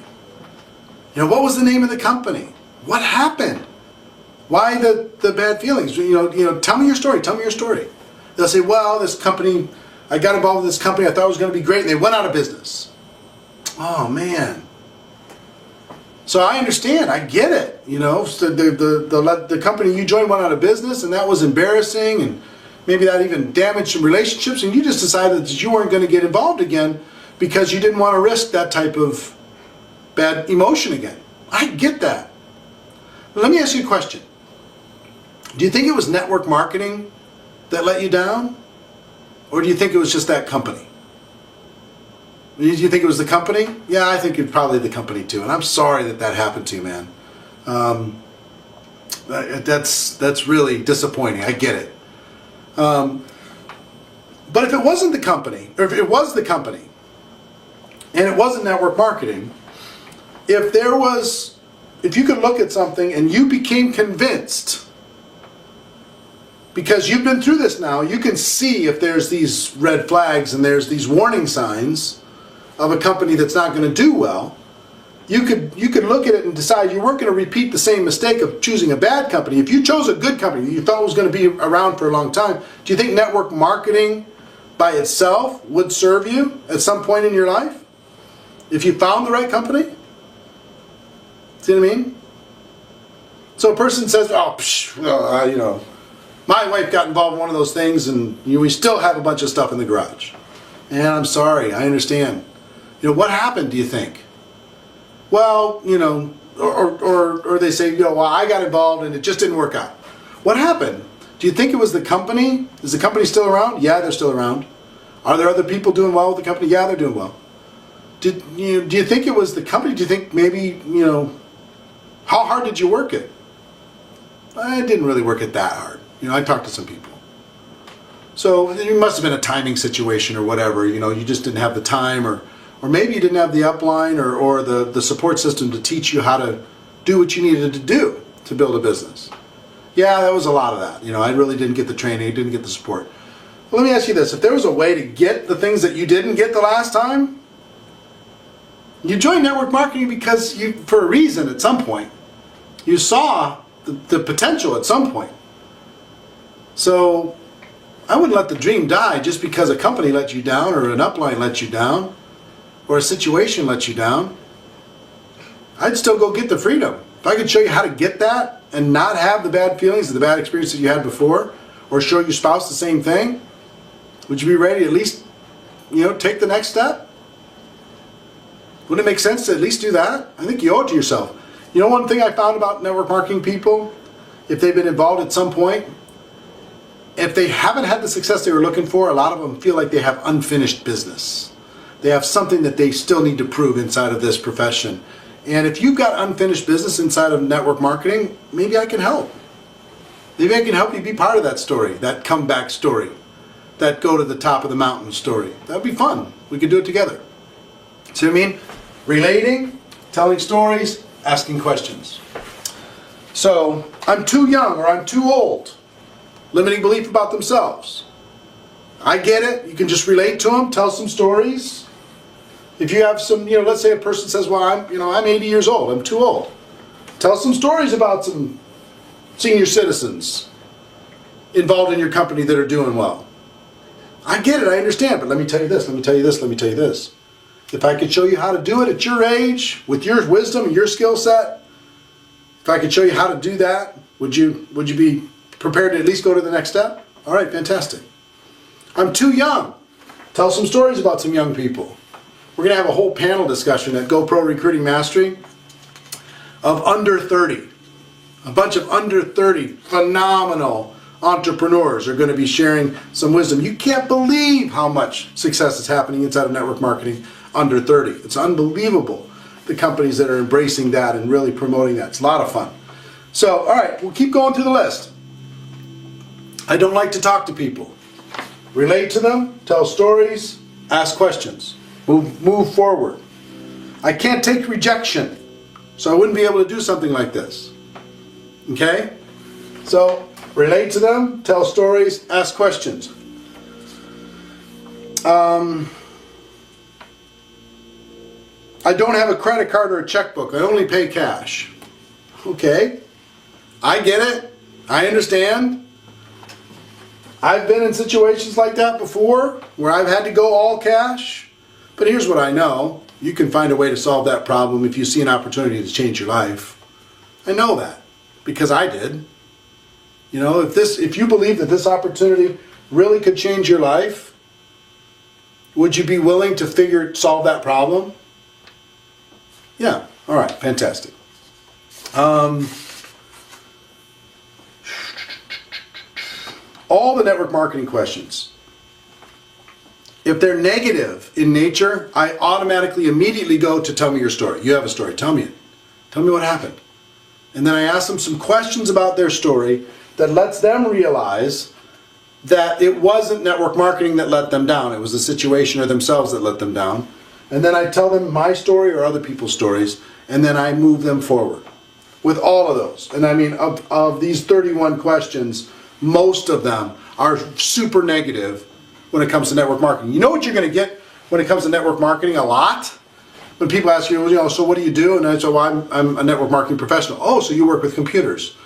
You know, what was the name of the company? What happened? Why the bad feelings? You know, tell me your story. Tell me your story. They'll say, well, this company, I got involved with this company, I thought it was going to be great, and they went out of business. Oh, man. So I understand. I get it. You know, so the company you joined went out of business, and that was embarrassing, and maybe that even damaged some relationships, and you just decided that you weren't going to get involved again because you didn't want to risk that type of bad emotion again. I get that. But let me ask you a question. Do you think it was network marketing that let you down? Or do you think it was just that company? Do you think it was the company? Yeah, I think it's probably the company too. And I'm sorry that that happened to you, man. That's really disappointing. I get it. But if it wasn't the company, or if it was the company, and it wasn't network marketing, if you could look at something and you became convinced, because you've been through this now, you can see if there's these red flags and there's these warning signs of a company that's not going to do well, you could look at it and decide you weren't going to repeat the same mistake of choosing a bad company. If you chose a good company, you thought it was going to be around for a long time, do you think network marketing by itself would serve you at some point in your life? If you found the right company? See what I mean? So a person says, you know, my wife got involved in one of those things, and we still have a bunch of stuff in the garage. And I'm sorry, I understand. You know, what happened, do you think? Well, you know, or they say, you know, well, I got involved and it just didn't work out. What happened? Do you think it was the company? Is the company still around? Yeah, they're still around. Are there other people doing well with the company? Yeah, they're doing well. Do you think it was the company? Do you think maybe, you know, how hard did you work it? I didn't really work it that hard. You know, I talked to some people. So it must have been a timing situation or whatever. You know, you just didn't have the time, or maybe you didn't have the upline or the support system to teach you how to do what you needed to do to build a business. Yeah, that was a lot of that. You know, I really didn't get the training, didn't get the support. Well, let me ask you this. If there was a way to get the things that you didn't get the last time, you joined network marketing because for a reason at some point. You saw the potential at some point. So I wouldn't let the dream die just because a company let you down, or an upline let you down, or a situation let you down. I'd still go get the freedom. If I could show you how to get that and not have the bad feelings and the bad experiences you had before, or show your spouse the same thing, would you be ready to at least, you know, take the next step? Wouldn't it make sense to at least do that? I think you owe it to yourself. You know, one thing I found about network marketing people, if they've been involved at some point, if they haven't had the success they were looking for, a lot of them feel like they have unfinished business. They have something that they still need to prove inside of this profession. And if you've got unfinished business inside of network marketing, maybe I can help. Maybe I can help you be part of that story, that comeback story, that go to the top of the mountain story. That would be fun. We could do it together. See what I mean? Relating, telling stories, asking questions. So, I'm too young or I'm too old. Limiting belief about themselves. I get it. You can just relate to them, tell some stories. If you have some, you know, let's say a person says, well, I'm 80 years old, I'm too old. Tell some stories about some senior citizens involved in your company that are doing well. I get it, I understand, but let me tell you this, let me tell you this, let me tell you this. If I could show you how to do it at your age, with your wisdom and your skill set, if I could show you how to do that, would you be prepared to at least go to the next step? All right, fantastic. I'm too young. Tell some stories about some young people. We're going to have a whole panel discussion at GoPro Recruiting Mastery of under 30. A bunch of under 30 phenomenal entrepreneurs are going to be sharing some wisdom. You can't believe how much success is happening inside of network marketing under 30. It's unbelievable, the companies that are embracing that and really promoting that. It's a lot of fun. So, all right, we'll keep going through the list. I don't like to talk to people. Relate to them, tell stories, ask questions. Move forward. I can't take rejection, so I wouldn't be able to do something like this. Okay? So, relate to them, tell stories, ask questions. I don't have a credit card or a checkbook. I only pay cash. Okay, I get it. I understand. I've been in situations like that before where I've had to go all cash. But here's what I know. You can find a way to solve that problem if you see an opportunity to change your life. I know that because I did. You know, if you believe that this opportunity really could change your life, would you be willing to solve that problem? Yeah. All right. Fantastic. All the network marketing questions, if they're negative in nature, I automatically immediately go to tell me your story. You have a story. Tell me it. Tell me what happened. And then I ask them some questions about their story that lets them realize that it wasn't network marketing that let them down. It was the situation or themselves that let them down. And then I tell them my story or other people's stories, and then I move them forward with all of those. And I mean, of these 31 questions, most of them are super negative when it comes to network marketing. You know what you're going to get when it comes to network marketing a lot? When people ask you, so what do you do? And I say, well, I'm a network marketing professional. Oh, so you work with computers.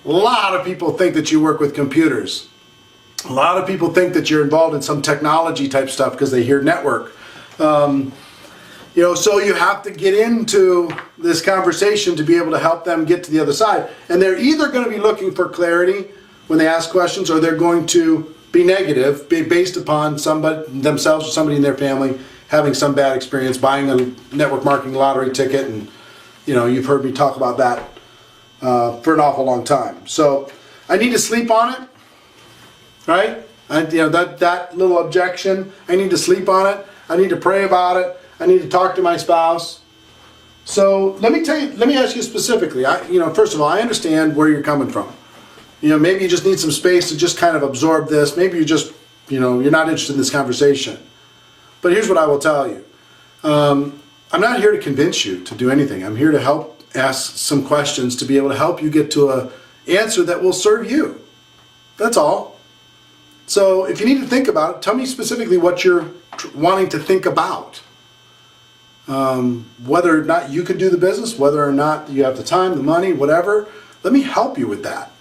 A lot of people think that you work with computers. A lot of people think that you're involved in some technology type stuff because they hear network. So you have to get into this conversation to be able to help them get to the other side. And they're either going to be looking for clarity when they ask questions, or they're going to be negative based upon somebody themselves or somebody in their family having some bad experience buying a network marketing lottery ticket. And you've heard me talk about that for an awful long time. So I need to sleep on it, right? That little objection, I need to sleep on it. I need to pray about it. I need to talk to my spouse. So let me ask you specifically. First of all, I understand where you're coming from. Maybe you just need some space to just kind of absorb this. Maybe you just, you're not interested in this conversation. But here's what I will tell you. I'm not here to convince you to do anything. I'm here to help ask some questions to be able to help you get to an answer that will serve you. That's all. So if you need to think about it, tell me specifically what you're wanting to think about. Whether or not you can do the business, whether or not you have the time, the money, whatever. Let me help you with that.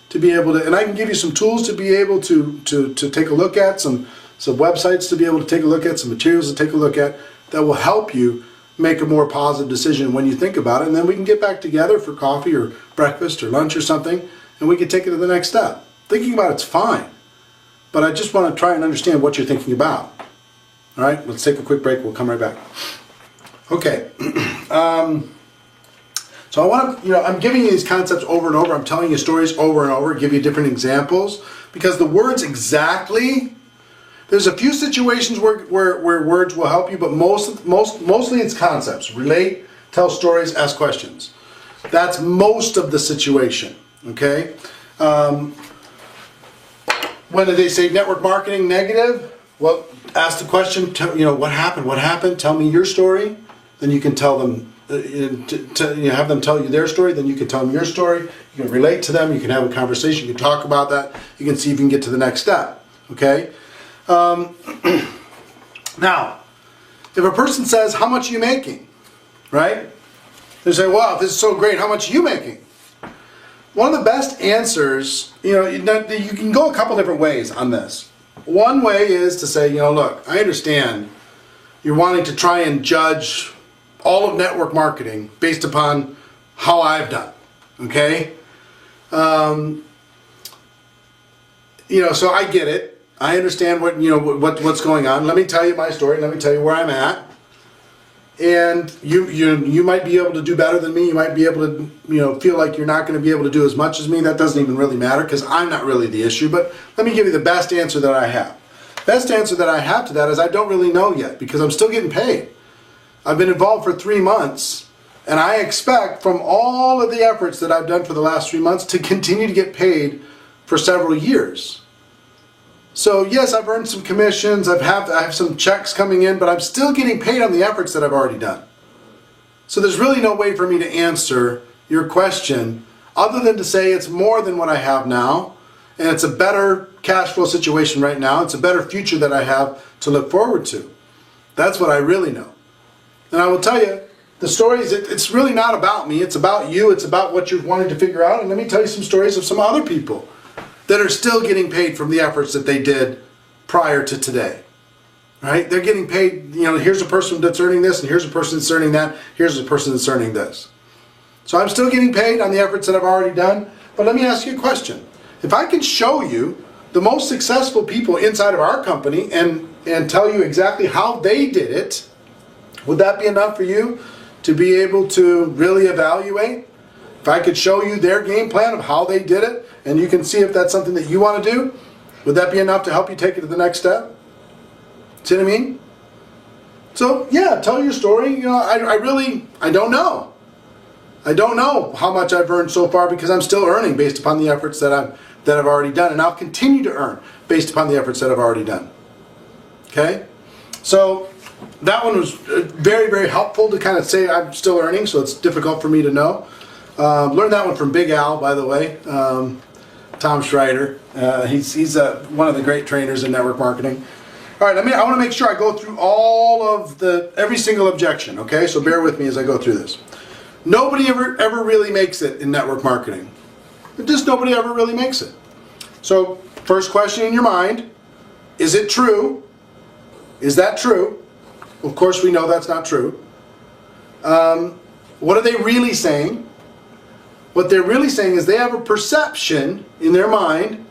To be able to, and I can give you some tools to be able to take a look at, some websites to be able to take a look at, some materials to take a look at that will help you make a more positive decision when you think about it. And then we can get back together for coffee or breakfast or lunch or something, and we can take it to the next step. Thinking about it's fine, but I just want to try and understand what you're thinking about. All right, let's take a quick break. We'll come right back. Okay. So I want to, I'm giving you these concepts over and over. I'm telling you stories over and over, give you different examples, because the words exactly, there's a few situations where words will help you, but mostly it's concepts. Relate, tell stories, ask questions. That's most of the situation, okay? When they say network marketing negative, well, ask the question, what happened? Tell me your story. Then you can tell them, have them tell you their story, then you can tell them your story, you can relate to them, you can have a conversation, you can talk about that, you can see if you can get to the next step, okay? Now, if a person says, how much are you making, right? They say, wow, this is so great, how much are you making? One of the best answers, you can go a couple different ways on this. One way is to say, look, I understand you're wanting to try and judge all of network marketing based upon how I've done, okay? So I get it. I understand what's going on. Let me tell you my story. Let me tell you where I'm at. And you might be able to do better than me. You might be able to feel like you're not going to be able to do as much as me. That doesn't even really matter because I'm not really the issue. But let me give you the best answer that I have. Best answer that I have to that is I don't really know yet because I'm still getting paid. I've been involved for 3 months, and I expect from all of the efforts that I've done for the last 3 months to continue to get paid for several years. So yes, I've earned some commissions, I have some checks coming in, but I'm still getting paid on the efforts that I've already done. So there's really no way for me to answer your question other than to say it's more than what I have now, and it's a better cash flow situation right now. It's a better future that I have to look forward to. That's what I really know. And I will tell you, the stories, it's really not about me. It's about you. It's about what you're wanting to figure out. And let me tell you some stories of some other people that are still getting paid from the efforts that they did prior to today. Right? They're getting paid, you know, here's a person that's earning this, and here's a person that's earning that, here's a person that's earning this. So I'm still getting paid on the efforts that I've already done. But let me ask you a question. If I could show you the most successful people inside of our company and tell you exactly how they did it, would that be enough for you to be able to really evaluate? If I could show you their game plan of how they did it, and you can see if that's something that you want to do, would that be enough to help you take it to the next step? See what I mean? So yeah, tell your story. You know, I don't know. I don't know how much I've earned so far because I'm still earning based upon the efforts that I've already done, and I'll continue to earn based upon the efforts that I've already done. Okay? So that one was very, very helpful to kind of say I'm still earning, so it's difficult for me to know. Learned that one from Big Al, by the way, Tom Schreider. He's one of the great trainers in network marketing. All right, I want to make sure I go through every single objection, okay? So bear with me as I go through this. Nobody ever really makes it in network marketing. Just nobody ever really makes it. So first question in your mind, is it true? Is that true? Of course we know that's not true. What are they really saying? What they're really saying is they have a perception in their mind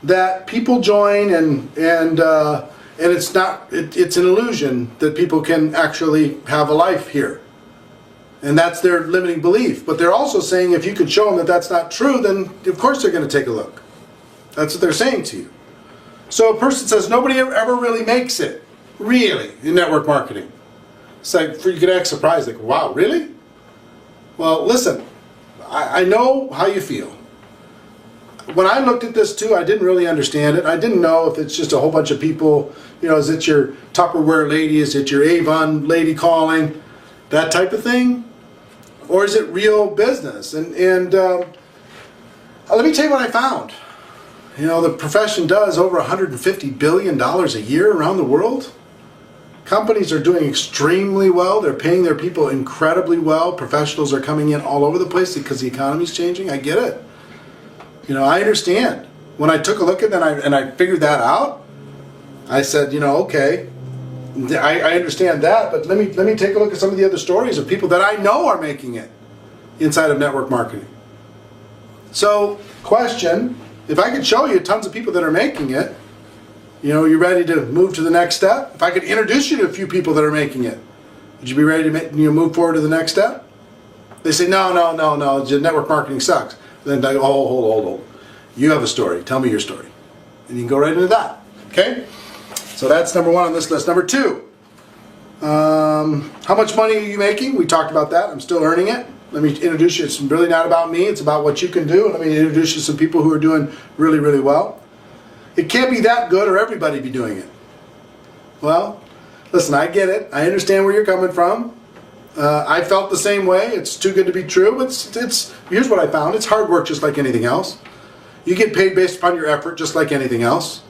that people join and it's not, it's an illusion that people can actually have a life here. And that's their limiting belief. But they're also saying if you could show them that that's not true, then of course they're going to take a look. That's what they're saying to you. So a person says nobody ever really makes it, really, in network marketing. It's like, you could act surprised, like, wow, really? Well, listen, I know how you feel. When I looked at this too, I didn't really understand it. I didn't know if it's just a whole bunch of people, you know, is it your Tupperware lady, is it your Avon lady calling, that type of thing? Or is it real business? And let me tell you what I found. You know, the profession does over $150 billion a year around the world. Companies are doing extremely well. They're paying their people incredibly well. Professionals are coming in all over the place because the economy's changing. I get it. You know, I understand. When I took a look at that and I figured that out, I said, you know, okay, I understand that, but let me take a look at some of the other stories of people that I know are making it inside of network marketing. So, question, if I could show you tons of people that are making it, you know, you ready to move to the next step? If I could introduce you to a few people that are making it, would you be ready to move forward to the next step? They say, no, network marketing sucks. Then I go, hold. You have a story. Tell me your story. And you can go right into that. Okay? So that's number one on this list. Number two, how much money are you making? We talked about that. I'm still earning it. Let me introduce you. It's really not about me. It's about what you can do. Let me introduce you to some people who are doing really, really well. It can't be that good or everybody be doing it. Well, listen, I get it. I understand where you're coming from. I felt the same way. It's too good to be true. Here's what I found. It's hard work just like anything else. You get paid based upon your effort just like anything else.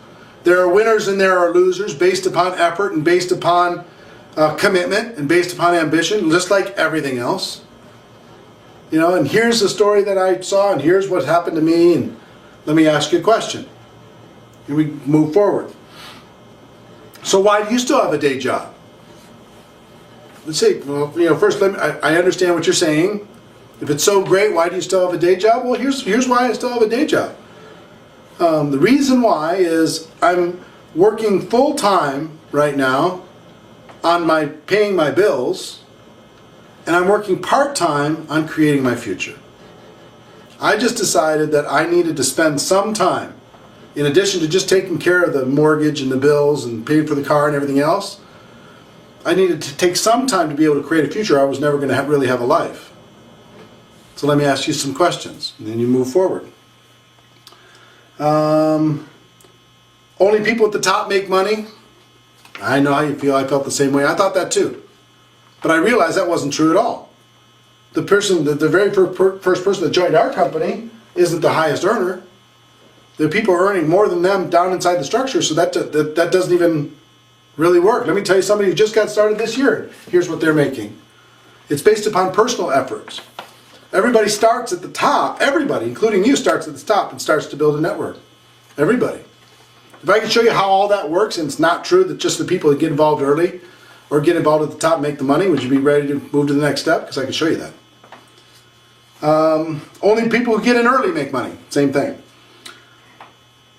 There are winners and there are losers based upon effort and based upon commitment and based upon ambition, just like everything else. You know, and here's the story that I saw and here's what happened to me, and let me ask you a question. And we move forward. So why do you still have a day job? Let's see. Well, you know, first, I understand what you're saying. If it's so great, why do you still have a day job? Well, here's why I still have a day job. The reason why is I'm working full time right now on paying my bills, and I'm working part time on creating my future. I just decided that I needed to spend some time, in addition to just taking care of the mortgage and the bills and paying for the car and everything else. I needed to take some time to be able to create a future. I was never going to really have a life. So let me ask you some questions, and then you move forward. Only people at the top make money. I know how you feel. I felt the same way. I thought that too. But I realized that wasn't true at all. The very first person that joined our company isn't the highest earner. The people are earning more than them down inside the structure, so that doesn't even really work. Let me tell you, somebody who just got started this year, here's what they're making. It's based upon personal efforts. Everybody starts at the top. Everybody, including you, starts at the top and starts to build a network. Everybody. If I could show you how all that works, and it's not true that just the people that get involved early or get involved at the top make the money, would you be ready to move to the next step? Because I can show you that. Only people who get in early make money. Same thing.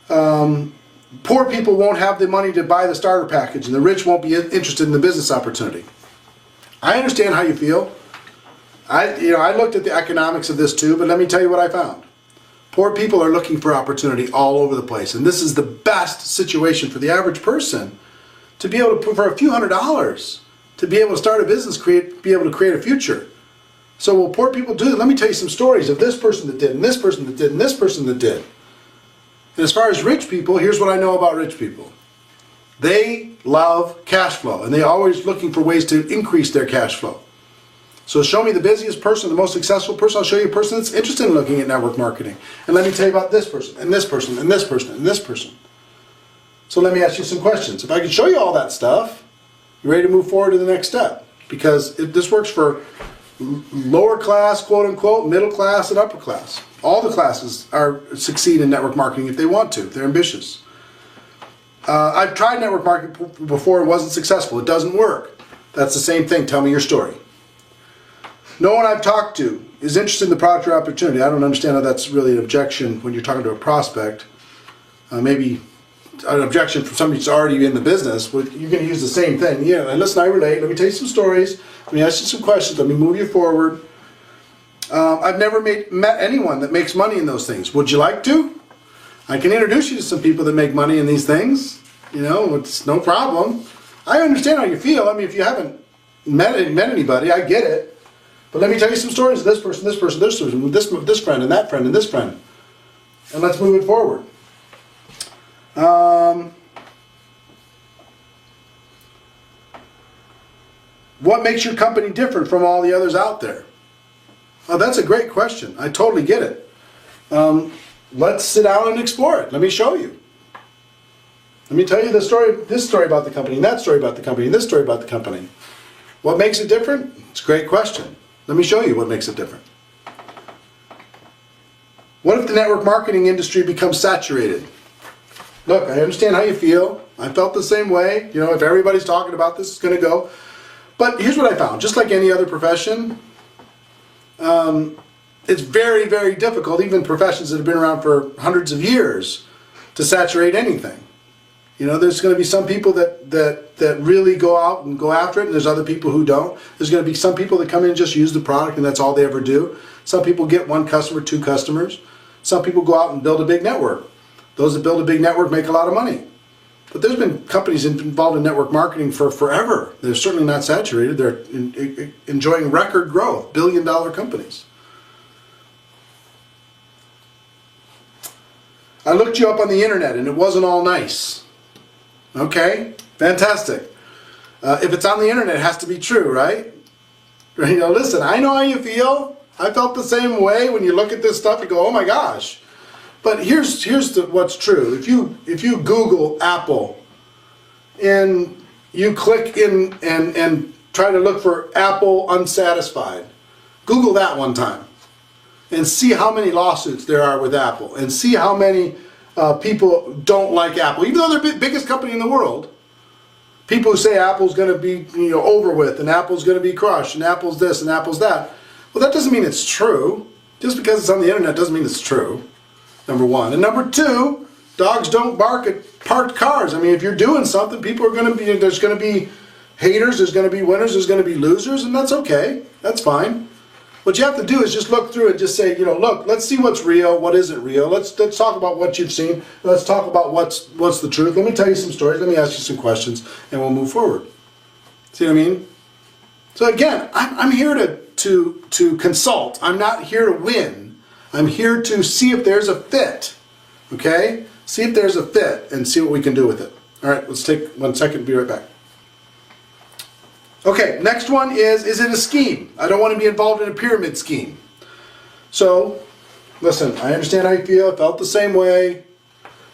Poor people won't have the money to buy the starter package, and the rich won't be interested in the business opportunity. I understand how you feel. I looked at the economics of this too, but let me tell you what I found. Poor people are looking for opportunity all over the place, and this is the best situation for the average person to be able to put for a few $100s to be able to start a business, be able to create a future. So will poor people do that? Let me tell you some stories of this person that did, and this person that did, and this person that did. And as far as rich people, here's what I know about rich people. They love cash flow, and they're always looking for ways to increase their cash flow. So show me the busiest person, the most successful person. I'll show you a person that's interested in looking at network marketing. And let me tell you about this person, and this person, and this person, and this person. So let me ask you some questions. If I could show you all that stuff, you're ready to move forward to the next step. Because this works for lower class, quote unquote, middle class, and upper class. All the classes succeed in network marketing if they want to, if they're ambitious. I've tried network marketing before and wasn't successful. It doesn't work. That's the same thing. Tell me your story. No one I've talked to is interested in the product or opportunity. I don't understand how that's really an objection when you're talking to a prospect. Maybe an objection from somebody who's already in the business. You're going to use the same thing. Yeah, listen, I relate. Let me tell you some stories. Let me ask you some questions. Let me move you forward. I've never met anyone that makes money in those things. Would you like to? I can introduce you to some people that make money in these things. It's no problem. I understand how you feel. I mean, if you haven't met anybody, I get it. But let me tell you some stories of this person, this person, this person, this friend, and that friend, and this friend. And let's move it forward. What makes your company different from all the others out there? Oh, that's a great question. I totally get it. Let's sit down and explore it. Let me show you. Let me tell you this story about the company, and that story about the company, and this story about the company. What makes it different? It's a great question. Let me show you what makes it different. What if the network marketing industry becomes saturated? Look, I understand how you feel. I felt the same way. If everybody's talking about this, it's going to go. But here's what I found. Just like any other profession, it's very, very difficult, even professions that have been around for hundreds of years, to saturate anything. There's going to be some people that really go out and go after it, and there's other people who don't. There's going to be some people that come in and just use the product, and that's all they ever do. Some people get one customer, two customers. Some people go out and build a big network. Those that build a big network make a lot of money. But there's been companies involved in network marketing for forever. They're certainly not saturated. They're enjoying record growth, billion-dollar companies. I looked you up on the internet, and it wasn't all nice. Okay, fantastic. If it's on the internet, it has to be true, right? Listen, I know how you feel. I felt the same way when you look at this stuff. You go, oh my gosh. But here's what's true. If you Google Apple and you click in and try to look for Apple unsatisfied, Google that one time and see how many lawsuits there are with Apple, and see how many people don't like Apple, even though they're the biggest company in the world. People who say Apple's going to be over with, and Apple's going to be crushed, and Apple's this, and Apple's that. Well, that doesn't mean it's true. Just because it's on the internet doesn't mean it's true. Number one. And number two, dogs don't bark at parked cars. I mean, if you're doing something, people are going to be, there's going to be haters, there's going to be winners, there's going to be losers, and that's okay. That's fine. What you have to do is just look through and just say, look, let's see what's real, what isn't real. Let's talk about what you've seen. Let's talk about what's the truth. Let me tell you some stories. Let me ask you some questions, and we'll move forward. See what I mean? So again, I'm here to consult. I'm not here to win. I'm here to see if there's a fit. Okay? See if there's a fit and see what we can do with it. All right, let's take 1 second. Be right back. Okay, next one is it a scheme? I don't want to be involved in a pyramid scheme. So, listen, I understand how you feel. I felt the same way.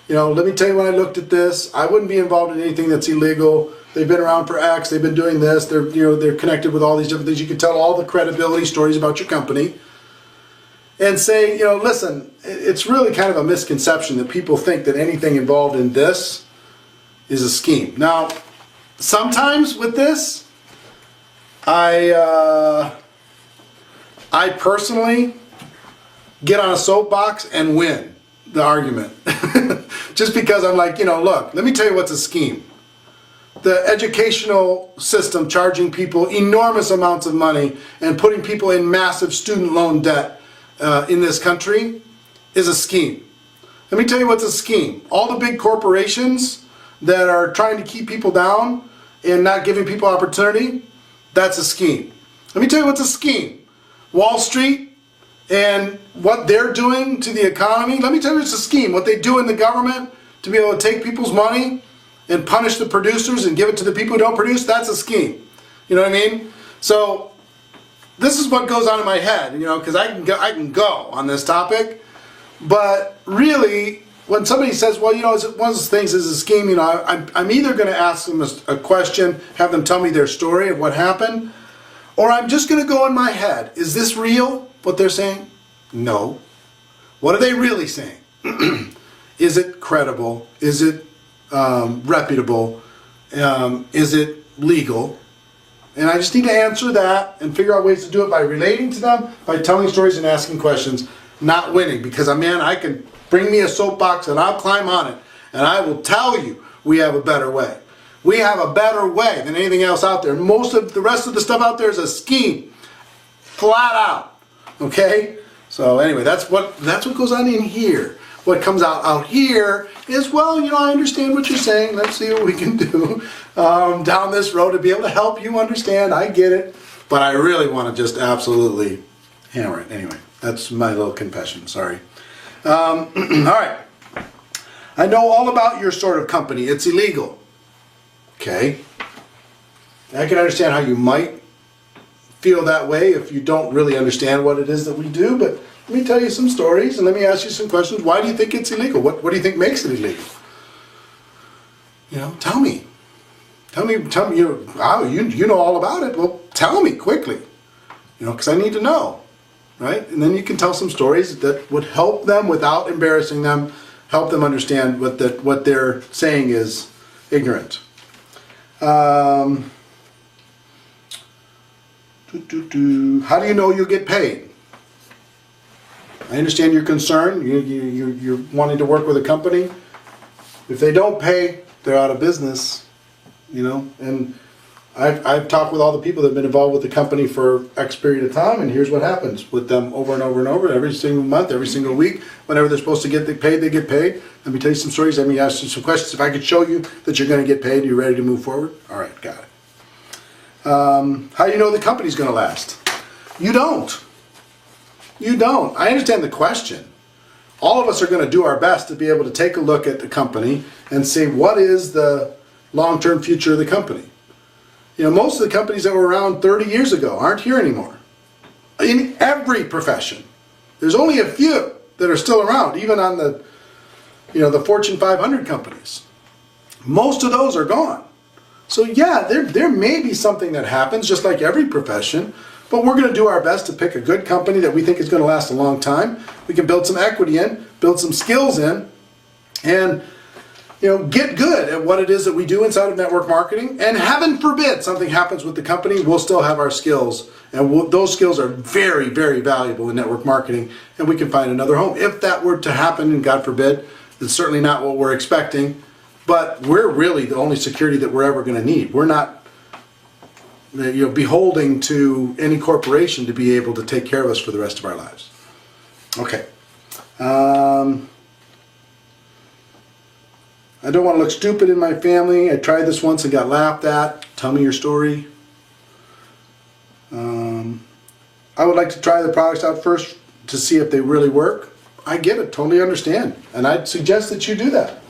Let me tell you, when I looked at this, I wouldn't be involved in anything that's illegal. they've been around for X, they've been doing this, they're connected with all these different things. You can tell all the credibility stories about your company and say, listen, it's really kind of a misconception that people think that anything involved in this is a scheme. Now, sometimes with this, I personally get on a soapbox and win the argument. Just because I'm like, look, let me tell you what's a scheme. The educational system charging people enormous amounts of money and putting people in massive student loan debt in this country is a scheme. Let me tell you what's a scheme. All the big corporations that are trying to keep people down and not giving people opportunity, that's a scheme. Let me tell you what's a scheme. Wall Street and what they're doing to the economy, let me tell you it's a scheme. What they do in the government to be able to take people's money and punish the producers and give it to the people who don't produce, that's a scheme. You know what I mean? So this is what goes on in my head, because I can go on this topic. But really, when somebody says, well, one of those things is a scheme, I'm either going to ask them a question, have them tell me their story of what happened, or I'm just going to go in my head. Is this real, what they're saying? No. What are they really saying? Is it credible? Is it reputable? Is it legal? And I just need to answer that and figure out ways to do it by relating to them, by telling stories and asking questions, not winning. Because, I can bring me a soapbox and I'll climb on it. And I will tell you we have a better way. We have a better way than anything else out there. Most of the rest of the stuff out there is a scheme. Flat out. Okay? So anyway, that's what goes on in here. What comes out here is, well, I understand what you're saying. Let's see what we can do down this road to be able to help you understand. I get it. But I really want to just absolutely hammer it. Anyway, that's my little confession. Sorry. All right. I know all about your sort of company. It's illegal. Okay. I can understand how you might feel that way if you don't really understand what it is that we do, but let me tell you some stories and let me ask you some questions. Why do you think it's illegal? What do you think makes it illegal? Tell me. Tell me, you know all about it. Well, tell me quickly, because I need to know, right? And then you can tell some stories that would help them without embarrassing them, help them understand what they're saying is ignorant. How do you know you'll get paid? I understand your concern. You're wanting to work with a company. If they don't pay, they're out of business. And I've talked with all the people that have been involved with the company for X period of time, and here's what happens with them over and over and over, every single month, every single week. Whenever they're supposed to get paid, they get paid. Let me tell you some stories. Let me ask you some questions. If I could show you that you're going to get paid, you're ready to move forward? All right, got it. How do you know the company's going to last? You don't. You don't. I understand the question. All of us are going to do our best to be able to take a look at the company and see what is the long-term future of the company. Most of the companies that were around 30 years ago aren't here anymore. In every profession. There's only a few that are still around, even on the Fortune 500 companies. Most of those are gone. So yeah, there may be something that happens, just like every profession, but we're going to do our best to pick a good company that we think is going to last a long time. We can build some equity in, build some skills in, and get good at what it is that we do inside of network marketing. And heaven forbid something happens with the company, we'll still have our skills, and those skills are very, very valuable in network marketing, and we can find another home. If that were to happen, and God forbid, it's certainly not what we're expecting, but we're really the only security that we're ever going to need. We're not beholding to any corporation to be able to take care of us for the rest of our lives. Okay. I don't want to look stupid in my family. I tried this once and got laughed at. Tell me your story. I would like to try the products out first to see if they really work. I get it, totally understand. And I'd suggest that you do that.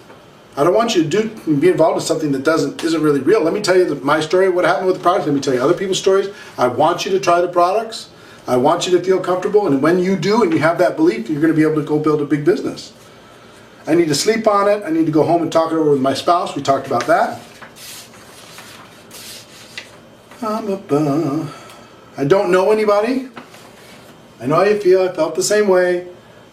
I don't want you to be involved in something that isn't really real. Let me tell you my story, what happened with the products. Let me tell you other people's stories. I want you to try the products. I want you to feel comfortable. And when you do and you have that belief, you're going to be able to go build a big business. I need to sleep on it. I need to go home and talk it over with my spouse. We talked about that. I don't know anybody. I know how you feel. I felt the same way.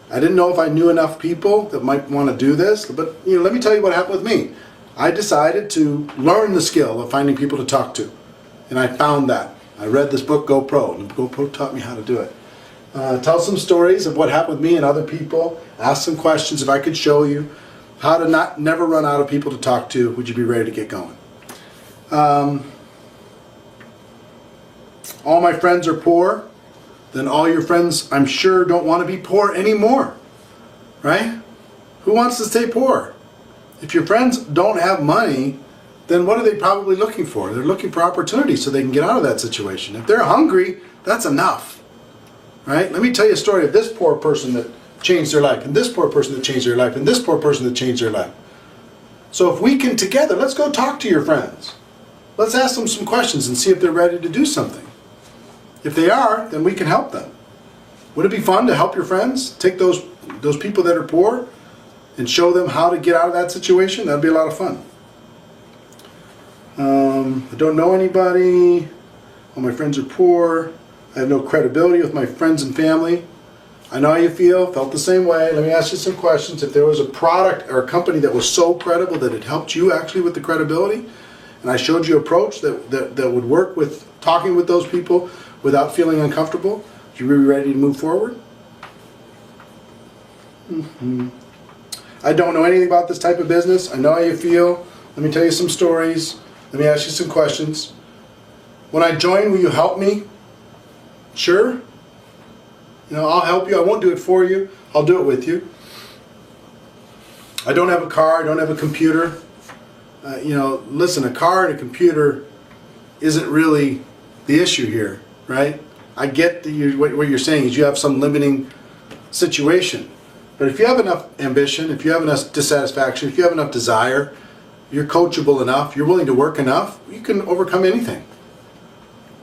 I didn't know if I knew enough people that might want to do this, but let me tell you what happened with me. I decided to learn the skill of finding people to talk to, and I found that. I read this book, GoPro, and GoPro taught me how to do it. Tell some stories of what happened with me and other people. Ask some questions. If I could show you how to never run out of people to talk to, would you be ready to get going? All my friends are poor. Then all your friends, I'm sure, don't want to be poor anymore. Right? Who wants to stay poor? If your friends don't have money, then what are they probably looking for? They're looking for opportunities so they can get out of that situation. If they're hungry, that's enough. Right? Let me tell you a story of this poor person that changed their life, and this poor person that changed their life, and this poor person that changed their life. So if we can together, let's go talk to your friends. Let's ask them some questions and see if they're ready to do something. If they are, then we can help them. Would it be fun to help your friends? Take those people that are poor and show them how to get out of that situation? That'd be a lot of fun. I don't know anybody. All my friends are poor. I have no credibility with my friends and family. I know how you feel, felt the same way. Let me ask you some questions. If there was a product or a company that was so credible that it helped you actually with the credibility, and I showed you an approach that would work with talking with those people without feeling uncomfortable, would you be ready to move forward? I don't know anything about this type of business. I know how you feel. Let me tell you some stories. Let me ask you some questions. When I join, will you help me? Sure. I'll help you. I won't do it for you. I'll do it with you. I don't have a car. I don't have a computer. Listen, a car and a computer isn't really the issue here, right? I get what you're saying is you have some limiting situation. But if you have enough ambition, if you have enough dissatisfaction, if you have enough desire, you're coachable enough, you're willing to work enough, you can overcome anything.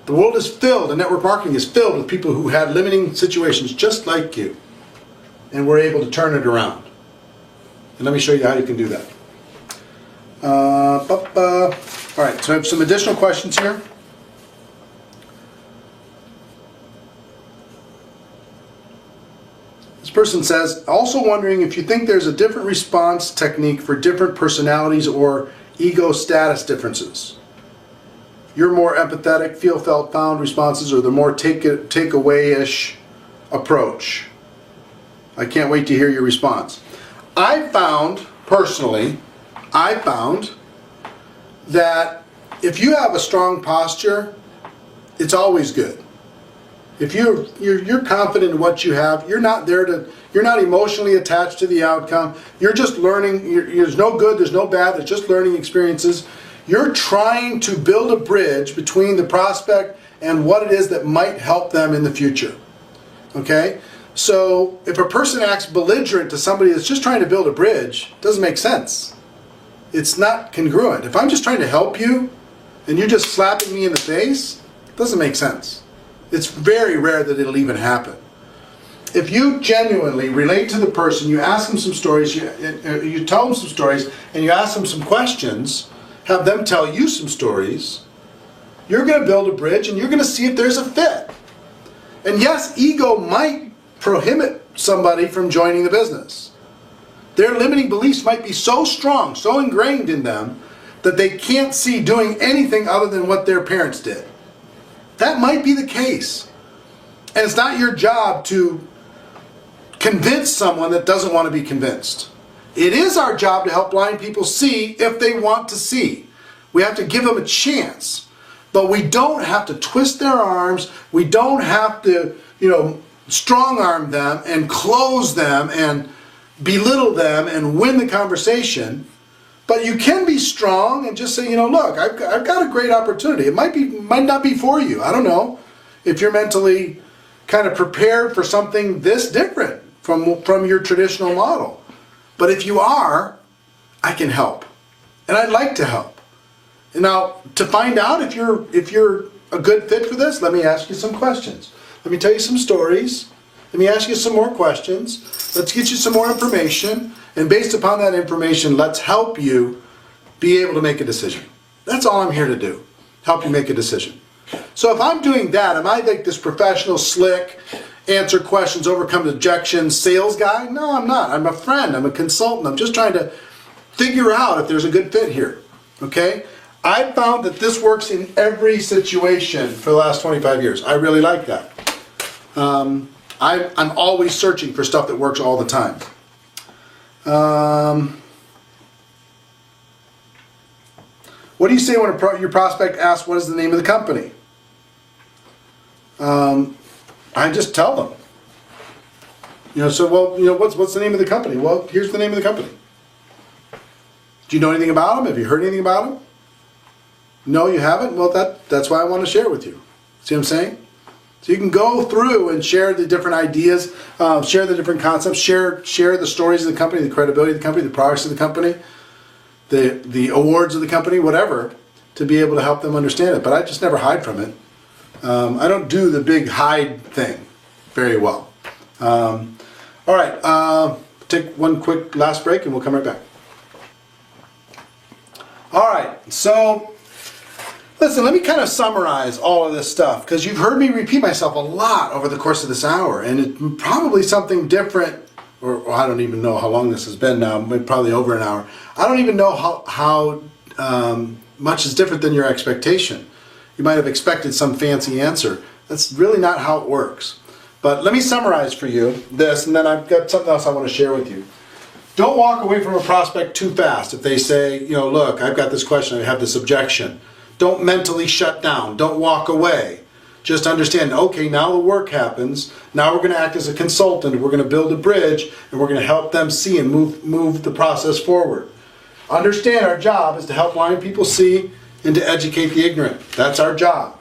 The world is filled, and network marketing is filled with people who had limiting situations just like you. And we're able to turn it around. And let me show you how you can do that. All right, so I have some additional questions here. This person says, also wondering if you think there's a different response technique for different personalities or ego status differences. You're more empathetic, feel, felt, found responses, or the more take-away-ish approach. I can't wait to hear your response. I found that if you have a strong posture, it's always good. If you're confident in what you have, you're not emotionally attached to the outcome. You're just learning. There's no good, there's no bad, there's just learning experiences. You're trying to build a bridge between the prospect and what it is that might help them in the future. Okay? So if a person acts belligerent to somebody that's just trying to build a bridge, it doesn't make sense. It's not congruent. If I'm just trying to help you and you're just slapping me in the face, it doesn't make sense. It's very rare that it'll even happen. If you genuinely relate to the person, you ask them some stories, you tell them some stories, and you ask them some questions, have them tell you some stories, you're going to build a bridge and you're going to see if there's a fit. And yes, ego might prohibit somebody from joining the business. Their limiting beliefs might be so strong, so ingrained in them, that they can't see doing anything other than what their parents did. That might be the case. And it's not your job to convince someone that doesn't want to be convinced. It is our job to help blind people see if they want to see. We have to give them a chance. But we don't have to twist their arms. We don't have to, strong arm them and close them and belittle them and win the conversation. But you can be strong and just say, look, I've got a great opportunity. It might not be for you. I don't know if you're mentally kind of prepared for something this different from your traditional model. But if you are, I can help. And I'd like to help. And now, to find out if you're a good fit for this, let me ask you some questions. Let me tell you some stories. Let me ask you some more questions. Let's get you some more information. And based upon that information, let's help you be able to make a decision. That's all I'm here to do. Help you make a decision. So if I'm doing that, am I like this professional, slick, answer questions, overcome objections, sales guy? No, I'm not. I'm a friend. I'm a consultant. I'm just trying to figure out if there's a good fit here. Okay? I found that this works in every situation for the last 25 years. I really like that. I'm always searching for stuff that works all the time. What do you say when your prospect asks what is the name of the company? I just tell them. What's the name of the company? Well, here's the name of the company. Do you know anything about them? Have you heard anything about them? No, you haven't? Well, that's why I want to share with you. See what I'm saying? So you can go through and share the different ideas, share the different concepts, share the stories of the company, the credibility of the company, the products of the company, the awards of the company, whatever, to be able to help them understand it. But I just never hide from it. I don't do the big hide thing very well. All right, take one quick last break and we'll come right back. All right, so listen, let me kind of summarize all of this stuff, because you've heard me repeat myself a lot over the course of this hour, and it's probably something different, or I don't even know how long this has been now, probably over an hour. I don't even know how much is different than your expectation. You might have expected some fancy answer. That's really not how it works. But let me summarize for you this, and then I've got something else I want to share with you. Don't walk away from a prospect too fast. If they say, look, I've got this question, I have this objection. Don't mentally shut down. Don't walk away. Just understand, okay, now the work happens. Now we're going to act as a consultant. We're going to build a bridge, and we're going to help them see and move the process forward. Understand our job is to help blind people see and to educate the ignorant. That's our job.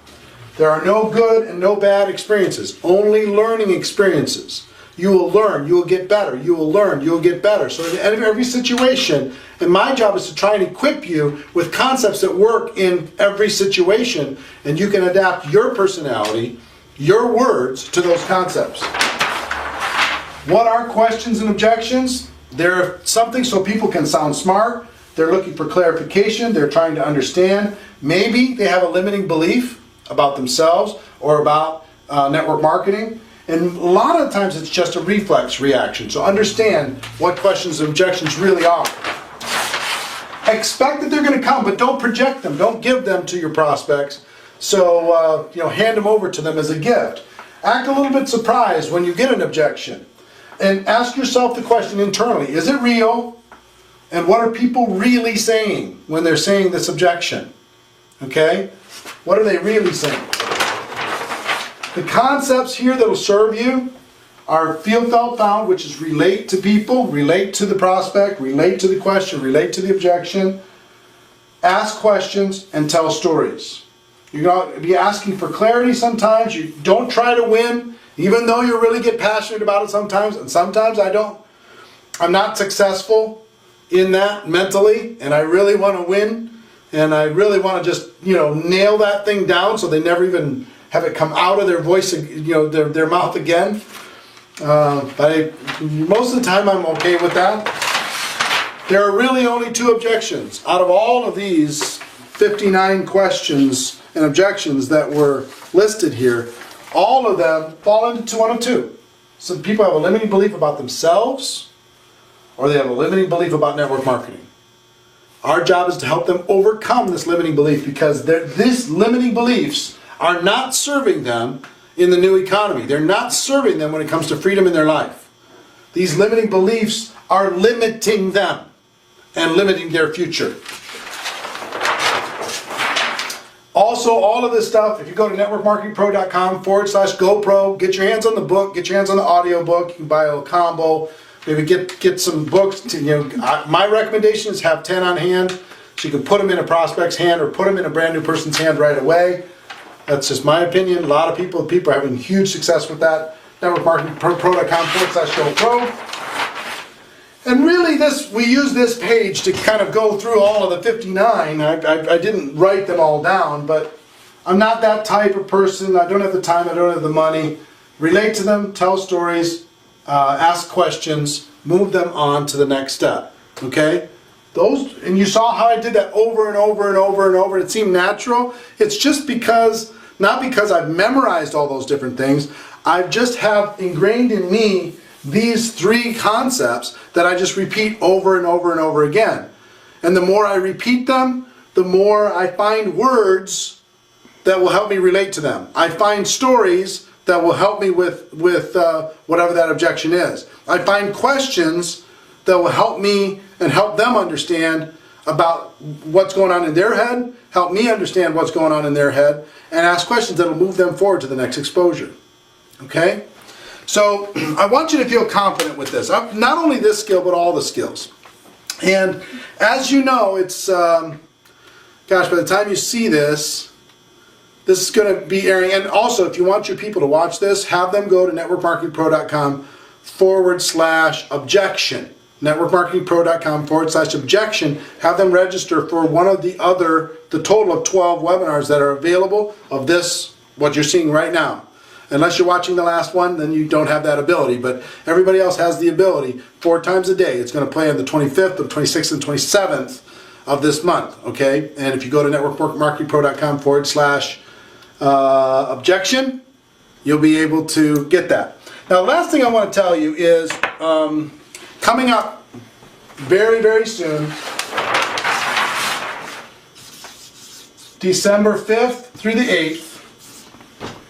There are no good and no bad experiences, only learning experiences. You will learn, you will get better, you will learn, you will get better. So at the end of every situation, and my job is to try and equip you with concepts that work in every situation, and you can adapt your personality, your words to those concepts. What are questions and objections? They're something so people can sound smart. They're looking for clarification. They're trying to understand. Maybe they have a limiting belief about themselves or about network marketing. And a lot of times it's just a reflex reaction. So understand what questions and objections really are. Expect that they're going to come, but don't project them. Don't give them to your prospects. So, hand them over to them as a gift. Act a little bit surprised when you get an objection. And ask yourself the question internally, is it real? And what are people really saying when they're saying this objection? Okay? What are they really saying? The concepts here that will serve you are feel, felt, found, which is relate to people, relate to the prospect, relate to the question, relate to the objection, ask questions, and tell stories. You're going to be asking for clarity sometimes. You don't try to win, even though you really get passionate about it sometimes, and sometimes I don't. I'm not successful in that mentally, and I really want to win, and I really want to just, nail that thing down so they never even have it come out of their voice, their mouth again. But most of the time I'm okay with that. There are really only two objections. Out of all of these 59 questions and objections that were listed here, all of them fall into one of two. Some people have a limiting belief about themselves, or they have a limiting belief about network marketing. Our job is to help them overcome this limiting belief, because these limiting beliefs are not serving them in the new economy. They're not serving them when it comes to freedom in their life. These limiting beliefs are limiting them and limiting their future. Also, all of this stuff, if you go to networkmarketingpro.com/GoPro, get your hands on the book, get your hands on the audio book. You can buy a little combo, maybe get some books. My recommendation is have 10 on hand, so you can put them in a prospect's hand or put them in a brand new person's hand right away. That's just my opinion. A lot of people are having huge success with that. networkmarketingpro.com/GoPro. And really we use this page to kind of go through all of the 59. I didn't write them all down, but I'm not that type of person. I don't have the time, I don't have the money. Relate to them, tell stories, ask questions, move them on to the next step. Okay? And you saw how I did that over and over and over and over. It seemed natural. It's just because not because I've memorized all those different things. I just have ingrained in me these 3 concepts that I just repeat over and over and over again. And the more I repeat them, the more I find words that will help me relate to them. I find stories that will help me with whatever that objection is. I find questions that will help me and help them understand about what's going on in their head, help me understand what's going on in their head, and ask questions that will move them forward to the next exposure. Okay? So I want you to feel confident with this. Not only this skill, but all the skills. And as you know, it's, gosh, by the time you see this, this is going to be airing. And also, if you want your people to watch this, have them go to networkmarketingpro.com/objection. networkmarketingpro.com/objection. Have them register for one of the total of 12 webinars that are available of this, what you're seeing right now. Unless you're watching the last one, then you don't have that ability. But everybody else has the ability 4 times a day. It's going to play on the 25th, the 26th, and 27th of this month. Okay? And if you go to networkmarketingpro.com/objection, you'll be able to get that. Now, the last thing I want to tell you is coming up very, very soon, December 5th through the 8th,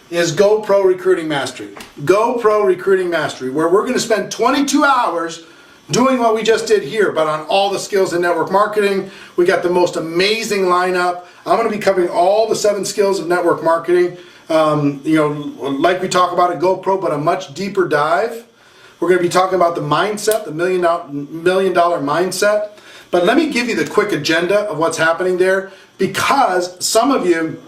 is GoPro Recruiting Mastery. GoPro Recruiting Mastery, where we're going to spend 22 hours doing what we just did here, but on all the skills in network marketing. We got the most amazing lineup. I'm going to be covering all the 7 skills of network marketing. Like we talk about at GoPro, but a much deeper dive. We're going to be talking about the mindset, the million dollar mindset. But let me give you the quick agenda of what's happening there, because some of you,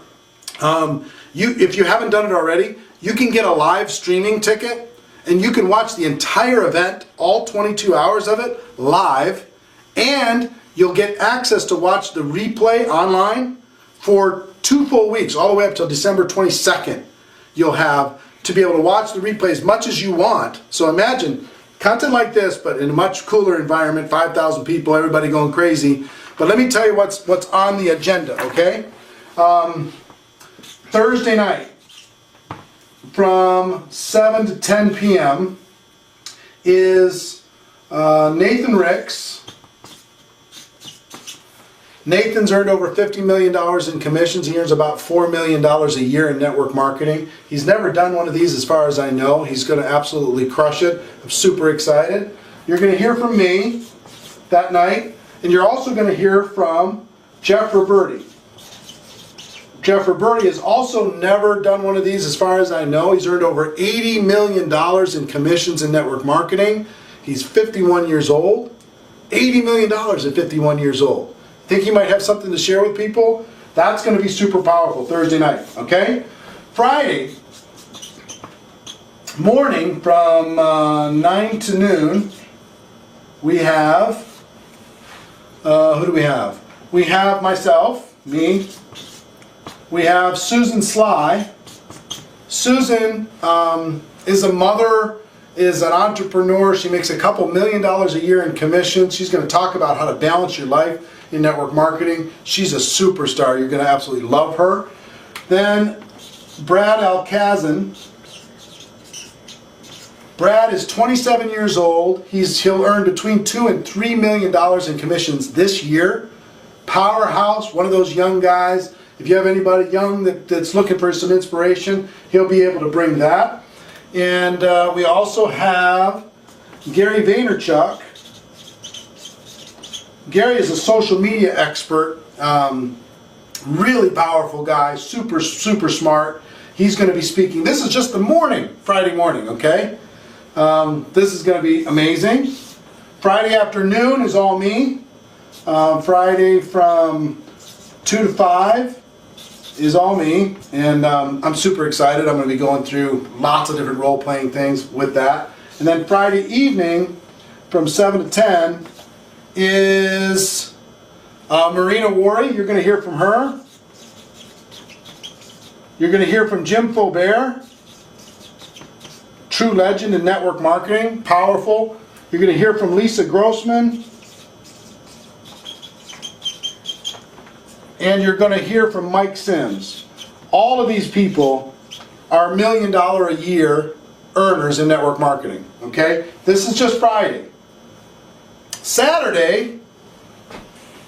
if you haven't done it already, you can get a live streaming ticket and you can watch the entire event, all 22 hours of it, live, and you'll get access to watch the replay online for 2 full weeks, all the way up till December 22nd. You'll have to be able to watch the replay as much as you want. So imagine content like this, but in a much cooler environment, 5,000 people, everybody going crazy. But let me tell you what's on the agenda, okay? Thursday night from 7 to 10 p.m. is Nathan Ricks. Nathan's earned over $50 million in commissions. He earns about $4 million a year in network marketing. He's never done one of these as far as I know. He's going to absolutely crush it. I'm super excited. You're going to hear from me that night, and you're also going to hear from Jeff Roberti. Jeff Roberti has also never done one of these as far as I know. He's earned over $80 million in commissions in network marketing. He's 51 years old. $80 million at 51 years old. Think he might have something to share with people? That's going to be super powerful Thursday night, okay? Friday morning from 9 to noon, we have, who do we have? We have myself, me. We have Susan Sly. Susan is a mother, is an entrepreneur. She makes a couple $1 million a year in commissions. She's going to talk about how to balance your life in network marketing. She's a superstar. You're going to absolutely love her. Then Brad Alcazan. Brad is 27 years old. He'll earn between $2 and $3 million in commissions this year. Powerhouse, one of those young guys. If you have anybody young that's looking for some inspiration, he'll be able to bring that. And we also have Gary Vaynerchuk. Gary is a social media expert, really powerful guy, super smart. He's going to be speaking. This is just the morning, Friday morning, okay? This is going to be amazing. Friday afternoon is all me. Friday from 2 to 5 is all me, and I'm super excited. I'm going to be going through lots of different role-playing things with that. And then Friday evening from 7 to 10 is Marina Wari. You're going to hear from her. You're going to hear from Jim Faubert, true legend in network marketing, powerful. You're going to hear from Lisa Grossman. And you're going to hear from Mike Sims. all of these people are $1 million a year earners in network marketing, okay? This is just Friday. Saturday,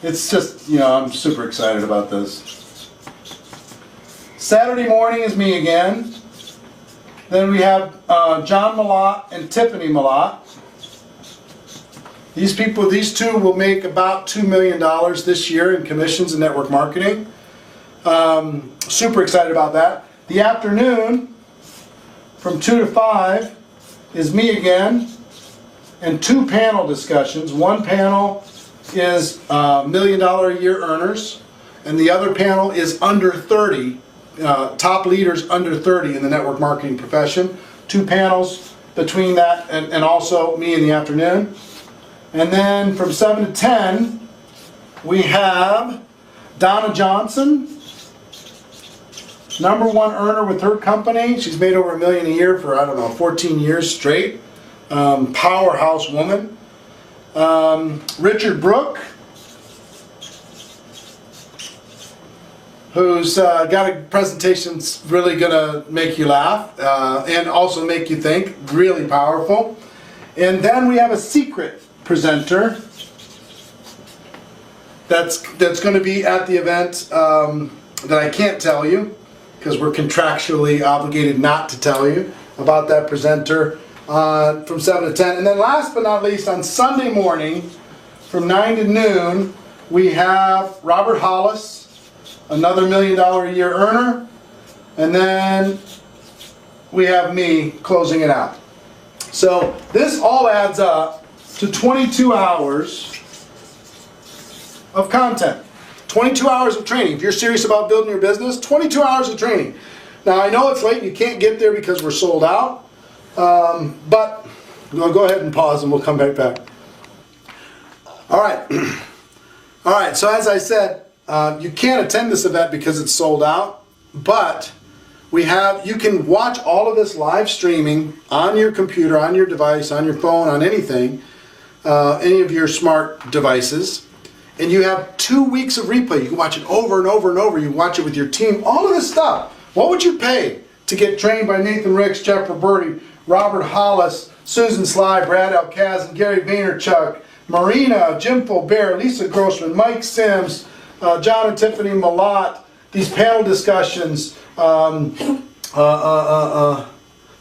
it's just, you know, I'm super excited about this. Saturday morning is me again. Then we have John Malott and Tiffany Malott. These people, these two will make about $2 million this year in commissions and network marketing. Super excited about that. The afternoon, from 2 to 5, is me again, and 2 panel discussions. One panel is $1 million a year earners, and the other panel is under 30, top leaders under 30 in the network marketing profession. 2 panels between that and also me in the afternoon. And then from 7 to 10, we have Donna Johnson, #1 earner with her company. She's made over $1 million a year for, I don't know, 14 years straight. Powerhouse woman. Richard Brook, who's got a presentation that's really going to make you laugh and also make you think. Really powerful. And then we have a secret presenter that's going to be at the event that I can't tell you because we're contractually obligated not to tell you about that presenter from 7 to 10. And then last but not least, on Sunday morning from 9 to noon, we have Robert Hollis, another $1 million a year earner, and then we have me closing it out. So this all adds up to 22 hours of content. 22 hours of training. If you're serious about building your business, 22 hours of training. Now I know it's late and you can't get there because we're sold out, but we'll go ahead and pause and we'll come right back. Alright, alright, so as I said, you can't attend this event because it's sold out, but you can watch all of this live streaming on your computer, on your device, on your phone, on anything, any of your smart devices, and you have 2 weeks of replay. You can watch it over and over and over. You can watch it with your team, all of this stuff. What would you pay to get trained by Nathan Ricks, Jeff Roberti, Robert Hollis, Susan Sly, Brad Alcaz, Gary Vaynerchuk, Marina, Jim Faubert, Lisa Grossman, Mike Sims, John and Tiffany Malott, these panel discussions, Donna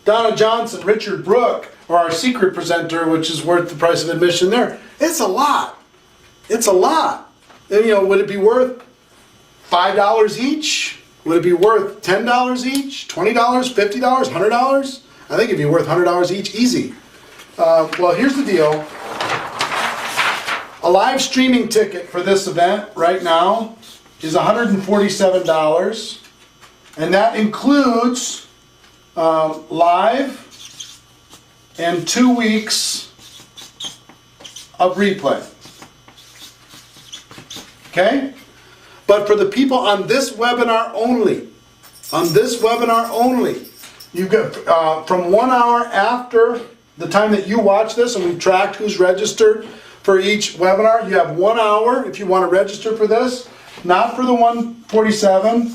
Johnson, Richard Brook, or our secret presenter, which is worth the price of admission there. It's a lot. It's a lot. And, you know, would it be worth $5 each? Would it be worth $10 each? $20? $50? $100? I think it'd be worth $100 each, easy. Well, here's the deal. A live streaming ticket for this event right now is $147, and that includes live and 2 weeks of replay. Okay? But for the people on this webinar only, you get from 1 hour after the time that you watch this, and we've tracked who's registered for each webinar. You have 1 hour if you want to register for this, not for the $147,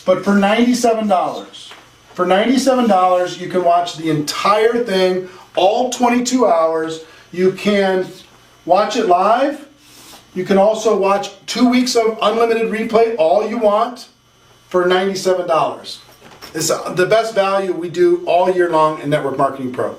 but for $97. For $97, you can watch the entire thing, all 22 hours. You can watch it live. You can also watch 2 weeks of unlimited replay, all you want, for $97. It's the best value we do all year long in Network Marketing Pro.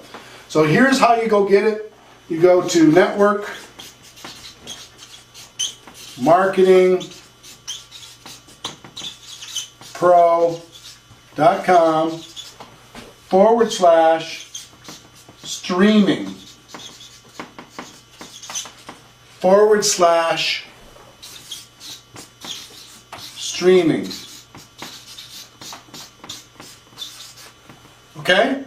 So here's how you go get it. You go to networkpro.com/streaming. Okay?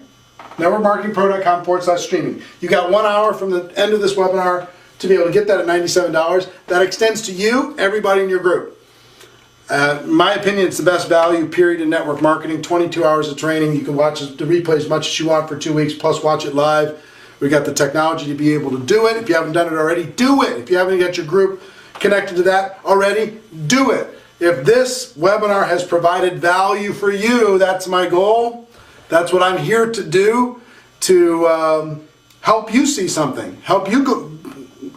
networkmarketingpro.com/streaming. You got 1 hour from the end of this webinar to be able to get that at $97. That extends to you, everybody in your group. In my opinion, it's the best value, period, in network marketing. 22 hours of training. You can watch the replay as much as you want for 2 weeks, plus watch it live. We got the technology to be able to do it. If you haven't done it already, do it. If you haven't got your group connected to that already, do it. if this webinar has provided value for you, that's my goal. That's what I'm here to do, to help you see something, help you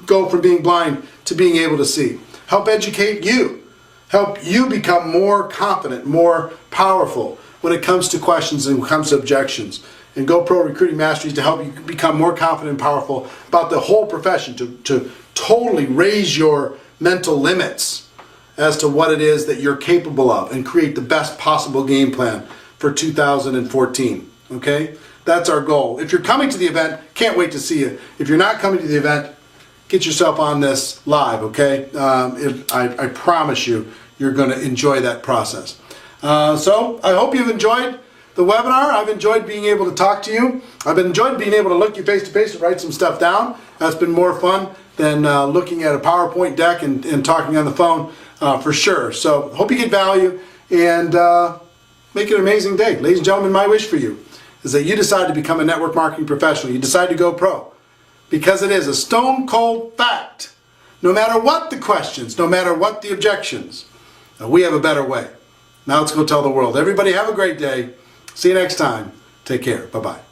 go from being blind to being able to see, help educate you, help you become more confident, more powerful when it comes to questions and when it comes to objections. And GoPro Recruiting Mastery is to help you become more confident and powerful about the whole profession, to totally raise your mental limits as to what it is that you're capable of and create the best possible game plan for 2014. Okay? That's our goal. If you're coming to the event, can't wait to see you. If you're not coming to the event, get yourself on this live, okay? I promise you, you're going to enjoy that process. So I hope you've enjoyed the webinar. I've enjoyed being able to talk to you. I've enjoyed being able to look you face to face and write some stuff down. That's been more fun than looking at a PowerPoint deck and talking on the phone for sure. So hope you get value and make it an amazing day. Ladies and gentlemen, my wish for you is that you decide to become a network marketing professional. You decide to go pro. Because it is a stone cold fact. No matter what the questions, no matter what the objections, we have a better way. Now let's go tell the world. Everybody have a great day. See you next time. Take care. Bye-bye.